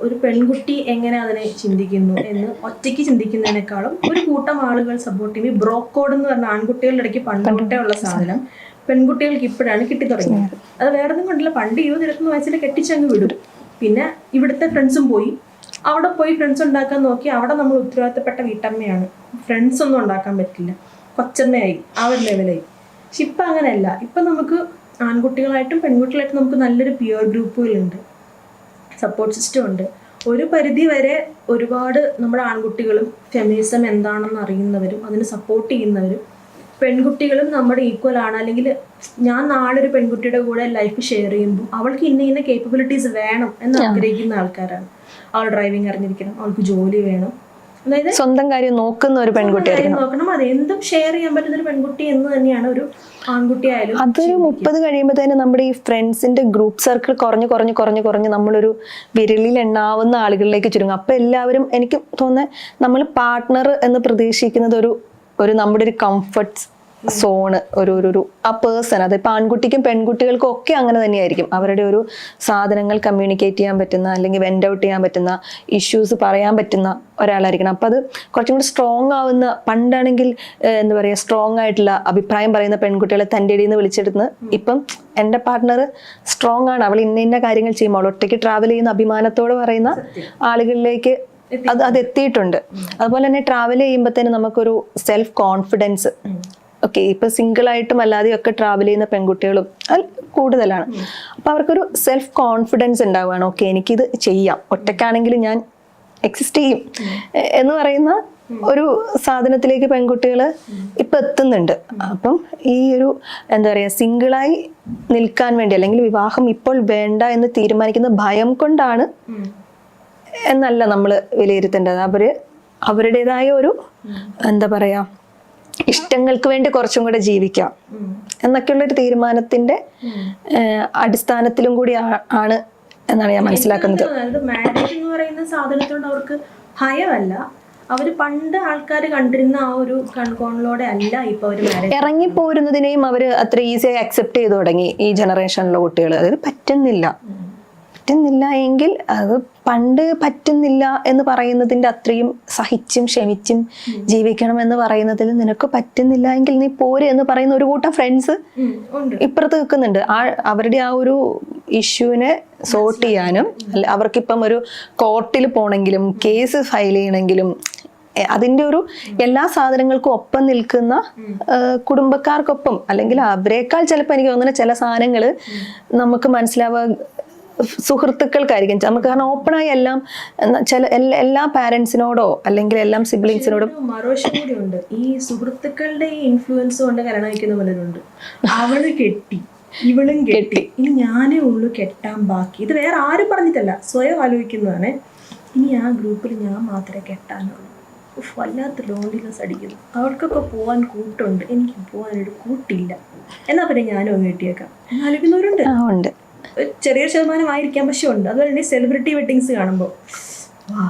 ഒരു പെൺകുട്ടി എങ്ങനെ അതിനെ ചിന്തിക്കുന്നു എന്ന് ഒറ്റയ്ക്ക് ചിന്തിക്കുന്നതിനേക്കാളും ഒരു കൂട്ടം ആളുകൾ സപ്പോർട്ട് ചെയ്യും. ബ്രോക്കോഡ് എന്ന് പറഞ്ഞ ആൺകുട്ടികളുടെ ഇടയ്ക്ക് പണ്ടോട്ടേ ഉള്ള സാധനം പെൺകുട്ടികൾക്ക് ഇപ്പോഴാണ് കിട്ടി തുടങ്ങിയത്. അത് വേറെ ഒന്നും കൊണ്ടില്ല, പണ്ട് 20-21 വയസ്സിൽ കെട്ടിച്ചങ്ങ് വിടും. പിന്നെ ഇവിടുത്തെ ഫ്രണ്ട്സും പോയി, അവിടെ പോയി ഫ്രണ്ട്സ് ഉണ്ടാക്കാൻ നോക്കി, അവിടെ നമ്മൾ ഉത്തരവാദിത്തപ്പെട്ട വീട്ടമ്മയാണ്, ഫ്രണ്ട്സ് ഒന്നും ഉണ്ടാക്കാൻ പറ്റില്ല, കൊച്ചമ്മയായി, ആ ഒരു ലെവലായി. പക്ഷെ ഇപ്പം അങ്ങനെയല്ല. ഇപ്പം നമുക്ക് ആൺകുട്ടികളായിട്ടും പെൺകുട്ടികളായിട്ടും നമുക്ക് നല്ലൊരു പിയർ ഗ്രൂപ്പുകളുണ്ട്, സപ്പോർട്ട് സിസ്റ്റം ഉണ്ട്. ഒരു പരിധി വരെ ഒരുപാട് നമ്മുടെ ആൺകുട്ടികളും ഫെമിനിസം എന്താണെന്ന് അറിയുന്നവരും അതിന് സപ്പോർട്ട് ചെയ്യുന്നവരും പെൺകുട്ടികളും നമ്മുടെ ഈക്വൽ ആണ്. അല്ലെങ്കിൽ ഞാൻ നാളെ ഒരു പെൺകുട്ടിയുടെ കൂടെ ലൈഫ് ഷെയർ ചെയ്യുമ്പോൾ അവൾക്ക് ഇന്ന കേപ്പബിലിറ്റീസ് വേണം എന്ന് ആഗ്രഹിക്കുന്ന ആൾക്കാരാണ്. അവൾ ഡ്രൈവിംഗ് അറിഞ്ഞിരിക്കണം, അവൾക്ക് ജോലി വേണം, അതായത് സ്വന്തം കാര്യം നോക്കുന്ന ഒരു പെൺകുട്ടി നോക്കണം, അത് എന്തും ഷെയർ ചെയ്യാൻ പറ്റുന്ന ഒരു പെൺകുട്ടി എന്ന് തന്നെയാണ് ഒരു ആൺകുട്ടി ആയാലും. അതൊരു 30 കഴിയുമ്പോഴത്തേനും നമ്മുടെ ഈ ഫ്രണ്ട്സിന്റെ ഗ്രൂപ്പ് സർക്കിൾ കുറഞ്ഞ് നമ്മളൊരു വിരലിൽ എണ്ണാവുന്ന ആളുകളിലേക്ക് ചുരുങ്ങും. അപ്പൊ എല്ലാവരും, എനിക്ക് തോന്നുന്നത് നമ്മൾ പാർട്ട്ണർ എന്ന് പ്രതീക്ഷിക്കുന്നത് ഒരു നമ്മുടെ ഒരു കംഫർട്ട് സോണ്, ഒരു ആ പേഴ്സൺ, അതിപ്പോൾ ആൺകുട്ടിക്കും പെൺകുട്ടികൾക്കും ഒക്കെ അങ്ങനെ തന്നെയായിരിക്കും. അവരുടെ ഒരു സാധനങ്ങൾ കമ്മ്യൂണിക്കേറ്റ് ചെയ്യാൻ പറ്റുന്ന അല്ലെങ്കിൽ വെൻഡ് ഔട്ട് ചെയ്യാൻ പറ്റുന്ന, ഇഷ്യൂസ് പറയാൻ പറ്റുന്ന ഒരാളായിരിക്കണം. അപ്പം അത് കുറച്ചും കൂടി സ്ട്രോങ് ആവുന്ന, പണ്ടാണെങ്കിൽ എന്താ പറയുക, സ്ട്രോങ് ആയിട്ടുള്ള അഭിപ്രായം പറയുന്ന പെൺകുട്ടികളെ തൻ്റെ ഇടയിൽ നിന്ന് വിളിച്ചെടുത്ത് ഇപ്പം എൻ്റെ പാർട്ട്ണർ സ്ട്രോങ് ആണ്, അവൾ ഇന്ന കാര്യങ്ങൾ ചെയ്യുമ്പോൾ അവൾ ഒറ്റയ്ക്ക് ട്രാവൽ ചെയ്യുന്ന അഭിമാനത്തോട് പറയുന്ന ആളുകളിലേക്ക് അത് എത്തിയിട്ടുണ്ട്. അതുപോലെ തന്നെ ട്രാവൽ ചെയ്യുമ്പോഴത്തേന് നമുക്കൊരു സെൽഫ് കോൺഫിഡൻസ്, ഓക്കെ, ഇപ്പൊ സിംഗിൾ ആയിട്ടും അല്ലാതെയും ഒക്കെ ട്രാവൽ ചെയ്യുന്ന പെൺകുട്ടികളും കൂടുതലാണ്. അപ്പൊ അവർക്കൊരു സെൽഫ് കോൺഫിഡൻസ് ഉണ്ടാവുകയാണ്. ഓക്കെ, എനിക്കിത് ചെയ്യാം, ഒറ്റയ്ക്കാണെങ്കിലും ഞാൻ എക്സിസ്റ്റ് ചെയ്യും എന്ന് പറയുന്ന ഒരു സാധനത്തിലേക്ക് പെൺകുട്ടികൾ ഇപ്പൊ എത്തുന്നുണ്ട്. അപ്പം ഈ ഒരു എന്താ പറയാ, സിംഗിളായി നിൽക്കാൻ വേണ്ടി അല്ലെങ്കിൽ വിവാഹം ഇപ്പോൾ വേണ്ട എന്ന് തീരുമാനിക്കുന്ന ഭയം കൊണ്ടാണ് എന്നല്ല നമ്മൾ വിലയിരുത്തേണ്ടത്. അവരുടേതായ ഒരു എന്താ പറയാ, ഇഷ്ടങ്ങൾക്ക് വേണ്ടി കുറച്ചും കൂടെ ജീവിക്കാം എന്നൊക്കെയുള്ള ഒരു തീരുമാനത്തിന്റെ അടിസ്ഥാനത്തിലും കൂടി ആണ് എന്നാണ് ഞാൻ മനസ്സിലാക്കുന്നത്. മാരേജ് എന്ന് പറയുന്ന സാധനത്തോട് അവർക്ക് ഭയമല്ല, അവര് പണ്ട് ആൾക്കാർ കണ്ടിരുന്ന ആ ഒരു കൺകോണിലൂടെ അല്ല ഇപ്പൊ അവര് മാരേജ് ഇറങ്ങിപ്പോരുന്നതിനെയും അവര് അത്ര ഈസിയായി അക്സെപ്റ്റ് ചെയ്തു തുടങ്ങി ഈ ജനറേഷനിലെ കുട്ടികൾ. അതായത് പറ്റുന്നില്ല എങ്കിൽ അത് പണ്ട് പറ്റുന്നില്ല എന്ന് പറയുന്നതിന്റെ അത്രയും സഹിച്ചും ക്ഷമിച്ചും ജീവിക്കണം എന്ന് പറയുന്നതിൽ നിനക്ക് പറ്റുന്നില്ല എങ്കിൽ നീ പോര് എന്ന് പറയുന്ന ഒരു കൂട്ടം ഫ്രണ്ട്സ് ഇപ്പുറത്ത് നിൽക്കുന്നുണ്ട്. അവരുടെ ആ ഒരു ഇഷ്യൂവിനെ സോർട്ട് ചെയ്യാനും, അവർക്കിപ്പം ഒരു കോർട്ടിൽ പോണെങ്കിലും കേസ് ഫയൽ ചെയ്യണമെങ്കിലും അതിന്റെ ഒരു എല്ലാ സാധനങ്ങൾക്കും ഒപ്പം നിൽക്കുന്ന കുടുംബക്കാർക്കൊപ്പം, അല്ലെങ്കിൽ അവരെക്കാൾ ചിലപ്പോൾ എനിക്ക് തോന്നുന്ന ചില സാധനങ്ങൾ നമുക്ക് മനസ്സിലാവുക സുഹൃത്തുക്കൾക്കായിരിക്കും നമുക്ക്. കാരണം ഓപ്പണായി എല്ലാം എല്ലാ പാരന്റ്സിനോടോ അല്ലെങ്കിൽ എല്ലാം സിബ്ലിങ്സിനോടും മറുവശം കൂടി ഉണ്ട്. ഈ സുഹൃത്തുക്കളുടെ ഈ ഇൻഫ്ലുവൻസ് കൊണ്ട് കല്യാണം കഴിക്കുന്ന പലരുണ്ട്. അവള് കെട്ടി, ഇവളും കെട്ടി, ഇനി ഞാനേ ഉള്ളു കെട്ടാൻ ബാക്കി. ഇത് വേറെ ആരും പറഞ്ഞിട്ടല്ല, സ്വയം ആലോചിക്കുന്നതാണ്. ഇനി ആ ഗ്രൂപ്പിൽ ഞാൻ മാത്രമേ കെട്ടാനുള്ളൂ. വല്ലാത്ത ലോൺലിനെസ് അടിക്കുന്നു. അവൾക്കൊക്കെ പോകാൻ കൂട്ടുണ്ട്, എനിക്ക് പോകാനൊരു കൂട്ടില്ല, എന്നാ പിന്നെ ഞാനും അങ്ങ് കെട്ടിയേക്കാം ആലോചിക്കുന്നവരുണ്ട്. ചെറിയൊരു ശതമാനമായിരിക്കാം, പക്ഷെ ഉണ്ട്. അതുപോലെ തന്നെ സെലിബ്രിറ്റി വെഡിങ്സ് കാണുമ്പോൾ വാ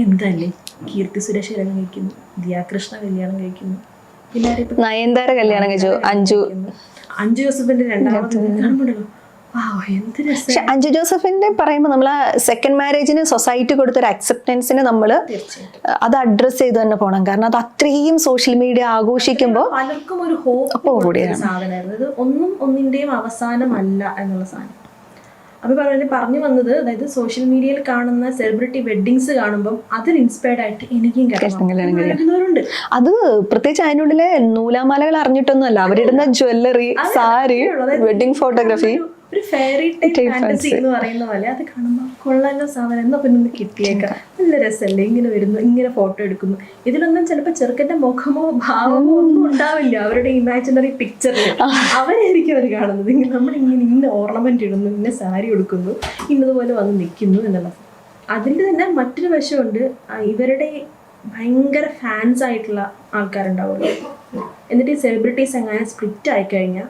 എന്തല്ലേ കീർത്തി സുരേഷ് കല്യാണം കഴിക്കുന്നു, ദിയാകൃഷ്ണ കല്യാണം കഴിക്കുന്നു, പിന്നെ നയൻതാര കല്യാണം കഴിച്ചു, അഞ്ജു ജോസഫിന്റെ രണ്ടാമത് കാണുമ്പോഴല്ലോ എന്ത് രസം. പക്ഷെ അഞ്ജു ജോസഫിന്റെ പറയുമ്പോൾ നമ്മൾ ആ സെക്കൻഡ് മാരേജിന് സൊസൈറ്റി കൊടുത്തൊരു അക്സെപ്റ്റൻസിന് നമ്മൾ അത് അഡ്രസ് ചെയ്ത് തന്നെ പോകണം. കാരണം അത് അത്രയും സോഷ്യൽ മീഡിയ ആഘോഷിക്കുമ്പോൾ പലർക്കും ഒരു ഹോപ്പ് സാധനമായിരുന്നു. ഇത് ഒന്നും ഒന്നിന്റെയും അവസാനമല്ല എന്നുള്ള സാധനം. അപ്പൊ പറഞ്ഞു വന്നത്, അതായത് സോഷ്യൽ മീഡിയയിൽ കാണുന്ന സെലിബ്രിറ്റി വെഡിങ്സ് കാണുമ്പോൾ അതിൽ ഇൻസ്പയർഡ് ആയിട്ട് എനിക്കും കഴിക്കുന്നവരുണ്ട്. അത് പ്രത്യേകിച്ച് അതിനുള്ളിലെ നൂലാമാലകൾ അറിഞ്ഞിട്ടൊന്നുമല്ല, അവരിടുന്ന ജ്വല്ലറി, സാരി, വെഡിങ് ഫോട്ടോഗ്രാഫി, ഒരു ഫെയറി ടൈപ്പ് ഫാന്റസി എന്ന് പറയുന്ന പോലെ അത് കാണുമ്പോൾ കൊള്ളാലോ സാധനം, എന്നാ പിന്നെ ഒന്ന് കിട്ടിയേക്കാം, നല്ല രസമല്ലേ, ഇങ്ങനെ വരുന്നു, ഇങ്ങനെ ഫോട്ടോ എടുക്കുന്നു. ഇതിലൊന്നും ചിലപ്പോൾ ചെറുക്കന്റെ മുഖമോ ഭാവമോ ഒന്നും ഉണ്ടാവില്ല, അവരുടെ ഇമാജിനറി പിക്ചറിൽ അവരായിരിക്കും അവർ കാണുന്നത്. നമ്മളിങ്ങനെ ഇന്ന ഓർണമെന്റ് ഇടുന്നു, ഇന്ന സാരി എടുക്കുന്നു, ഇന്നതുപോലെ വന്ന് നിൽക്കുന്നു എന്നുള്ളത്. അതിൻ്റെ തന്നെ മറ്റൊരു വശമുണ്ട്, ഇവരുടെ ഭയങ്കര ഫാൻസ് ആയിട്ടുള്ള ആൾക്കാരുണ്ടാവുമല്ലോ. എന്നിട്ട് ഈ സെലിബ്രിറ്റീസ് എങ്ങനെ സ്പ്ലിറ്റ് ആയിക്കഴിഞ്ഞാൽ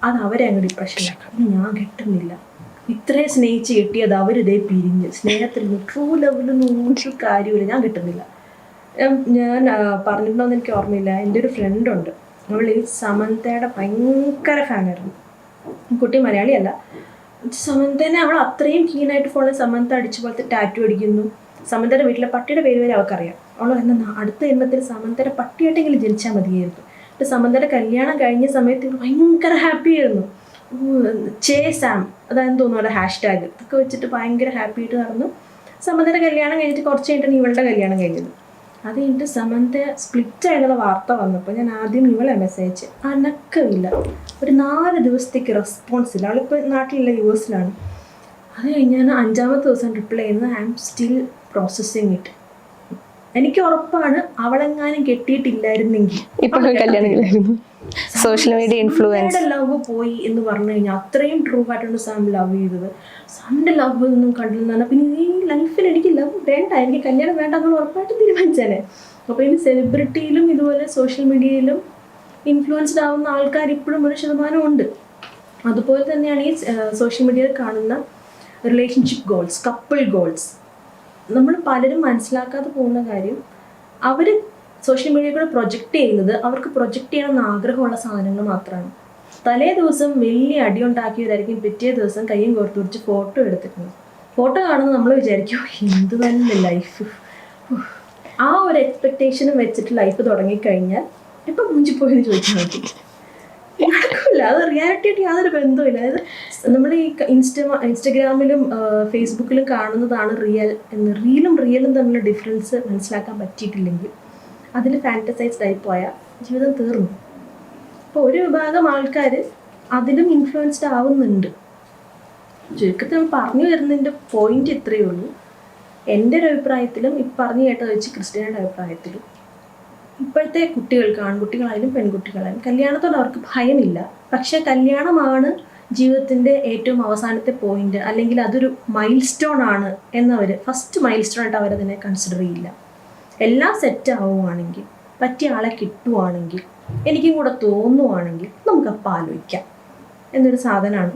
അത് അവരെ അങ്ങ് ഡിപ്രഷനിലാക്കാം. ഞാൻ കിട്ടുന്നില്ല, ഇത്രയും സ്നേഹിച്ച് കിട്ടിയത് അവരിതേ പിരിഞ്ഞ്, സ്നേഹത്തിൽ ട്രൂ ലെവലൊന്നും ഒരു കാര്യമില്ല, ഞാൻ കിട്ടുന്നില്ല. ഞാൻ പറഞ്ഞിട്ടുണ്ടോയെന്ന് എനിക്ക് ഓർമ്മയില്ല. എൻ്റെ ഒരു ഫ്രണ്ടുണ്ട്, അവൾ ഈ സമന്തയുടെ ഭയങ്കര ഫാനായിരുന്നു. കുട്ടി മലയാളിയല്ല, സമന്തനെ അവൾ അത്രയും ക്ലീനായിട്ട് ഫോണിൽ സമന്ത അടിച്ച പോലത്തെ ടാറ്റു അടിക്കുന്നു. സമന്തയുടെ വീട്ടിലെ പട്ടിയുടെ പേര് വരെ അവൾക്കറിയാം. അവൾ എന്നാ അടുത്ത ജന്മത്തിൽ സമന്തയുടെ പട്ടിയായിട്ടെങ്കിലും ജനിച്ചാൽ മതിയായിരുന്നു. സമന്തയുടെ കല്യാണം കഴിഞ്ഞ സമയത്ത് ഭയങ്കര ഹാപ്പി ആയിരുന്നു. ചേ സാം അതായത് തോന്നുന്നു ഹാഷ്ടാഗ് ഇതൊക്കെ വെച്ചിട്ട് ഭയങ്കര ഹാപ്പി ആയിട്ട് നടന്നു. സമന്തയുടെ കല്യാണം കഴിഞ്ഞിട്ട് കുറച്ച് കഴിഞ്ഞിട്ടാണ് ഇവളുടെ കല്യാണം കഴിഞ്ഞത്. അത് കഴിഞ്ഞിട്ട് സമന്ത സ്പ്ലിറ്റ് ആയിട്ടുള്ള വാർത്ത വന്നപ്പോൾ ഞാൻ ആദ്യം ഇവളെ മെസ്സേജ് അനക്കമില്ല, ഒരു 4 ദിവസത്തേക്ക് റെസ്പോൺസ് ഇല്ല. അവളിപ്പോൾ നാട്ടിലുള്ള US അത് കഴിഞ്ഞാൽ 5ാമത്തെ ദിവസം റിപ്ലൈ ചെയ്യുന്നത് I am still processing it. എനിക്ക് ഉറപ്പാണ് അവളെങ്ങാനും കെട്ടിയിട്ടില്ലായിരുന്നെങ്കിൽ സോഷ്യൽ മീഡിയ ഇൻഫ്ലുവൻസ് ലവ് പോയി എന്ന് പറഞ്ഞു കഴിഞ്ഞാൽ അത്രയും ട്രൂ ആയിട്ടാണ് സാം ലവ് ചെയ്തത്. സാമിന്റെ ലവ് ഒന്നും കണ്ടില്ലെന്നാണ്. പിന്നെ ഈ ലൈഫിൽ എനിക്ക് ലവ് വേണ്ട, എനിക്ക് കല്യാണം വേണ്ട എന്നുള്ള ഉറപ്പായിട്ട് തീരുമാനിച്ചേനെ. അപ്പോൾ ഇനി സെലിബ്രിറ്റിയിലും ഇതുപോലെ സോഷ്യൽ മീഡിയയിലും ഇൻഫ്ലുവൻസ്ഡ് ആവുന്ന ആൾക്കാർ ഇപ്പോഴും ഒരു ശതമാനമുണ്ട്. അതുപോലെ തന്നെയാണ് ഈ സോഷ്യൽ മീഡിയയിൽ കാണുന്ന റിലേഷൻഷിപ്പ് ഗോൾസ്, കപ്പിൾ ഗോൾസ്. നമ്മൾ പലരും മനസ്സിലാക്കാതെ പോകുന്ന കാര്യം, അവർ സോഷ്യൽ മീഡിയ കൂടെ പ്രൊജക്റ്റ് ചെയ്യുന്നത് അവർക്ക് പ്രൊജക്റ്റ് ചെയ്യണമെന്ന് ആഗ്രഹമുള്ള സാധനങ്ങൾ മാത്രമാണ്. തലേ ദിവസം വലിയ അടി ഉണ്ടാക്കിയവരായിരിക്കും പിറ്റേ ദിവസം കയ്യും കോർത്ത് പിടിച്ച് ഫോട്ടോ എടുത്തിട്ടുണ്ട്. ഫോട്ടോ കാണുന്നത് നമ്മൾ വിചാരിക്കും എന്ത് തന്നെ ലൈഫ്. ആ ഒരു എക്സ്പെക്റ്റേഷനും വെച്ചിട്ട് ലൈഫ് തുടങ്ങിക്കഴിഞ്ഞാൽ ഇപ്പം മുഞ്ചിപ്പോയെന്ന് ചോദിച്ചാൽ മതി, നടക്കില്ല. അത് റിയാലിറ്റി ആയിട്ട് യാതൊരു ബന്ധവുമില്ല. അതായത് നമ്മൾ ഈ ഇൻസ്റ്റഗ്രാമിലും ഫേസ്ബുക്കിലും കാണുന്നതാണ് റിയൽ എന്ന്. റിയലും തമ്മിലുള്ള ഡിഫറൻസ് മനസ്സിലാക്കാൻ പറ്റിയിട്ടില്ലെങ്കിൽ അതിൽ ഫാൻറ്റസൈസ്ഡ് ആയി പോയാൽ ജീവിതം തീർന്നു. അപ്പോൾ ഒരു വിഭാഗം ആൾക്കാർ അതിലും ഇൻഫ്ലുവൻസ്ഡ് ആവുന്നുണ്ട്. ചുരുക്കത്തിൽ പറഞ്ഞു വരുന്നതിൻ്റെ പോയിന്റ് ഇത്രയേ ഉള്ളൂ. എൻ്റെ ഒരു അഭിപ്രായത്തിലും ഈ പറഞ്ഞു കേട്ടത് വെച്ച് ക്രിസ്ത്യനയുടെ അഭിപ്രായത്തിലും ഇപ്പോഴത്തെ കുട്ടികൾക്ക്, ആൺകുട്ടികളായാലും പെൺകുട്ടികളായാലും, കല്യാണത്തോട് അവർക്ക് ഭയമില്ല. പക്ഷെ കല്യാണമാണ് ജീവിതത്തിൻ്റെ ഏറ്റവും അവസാനത്തെ പോയിന്റ്, അല്ലെങ്കിൽ അതൊരു മൈൽ സ്റ്റോൺ ആണ് എന്നവർ ഫസ്റ്റ് മൈൽ സ്റ്റോൺ ആയിട്ട് അവരതിനെ കൺസിഡർ ചെയ്യില്ല. എല്ലാം സെറ്റ് ആവുകയാണെങ്കിൽ, പറ്റിയ ആളെ കിട്ടുവാണെങ്കിൽ, എനിക്കും കൂടെ തോന്നുവാണെങ്കിൽ നമുക്കപ്പോൾ ആലോചിക്കാം എന്നൊരു സാധനമാണ്.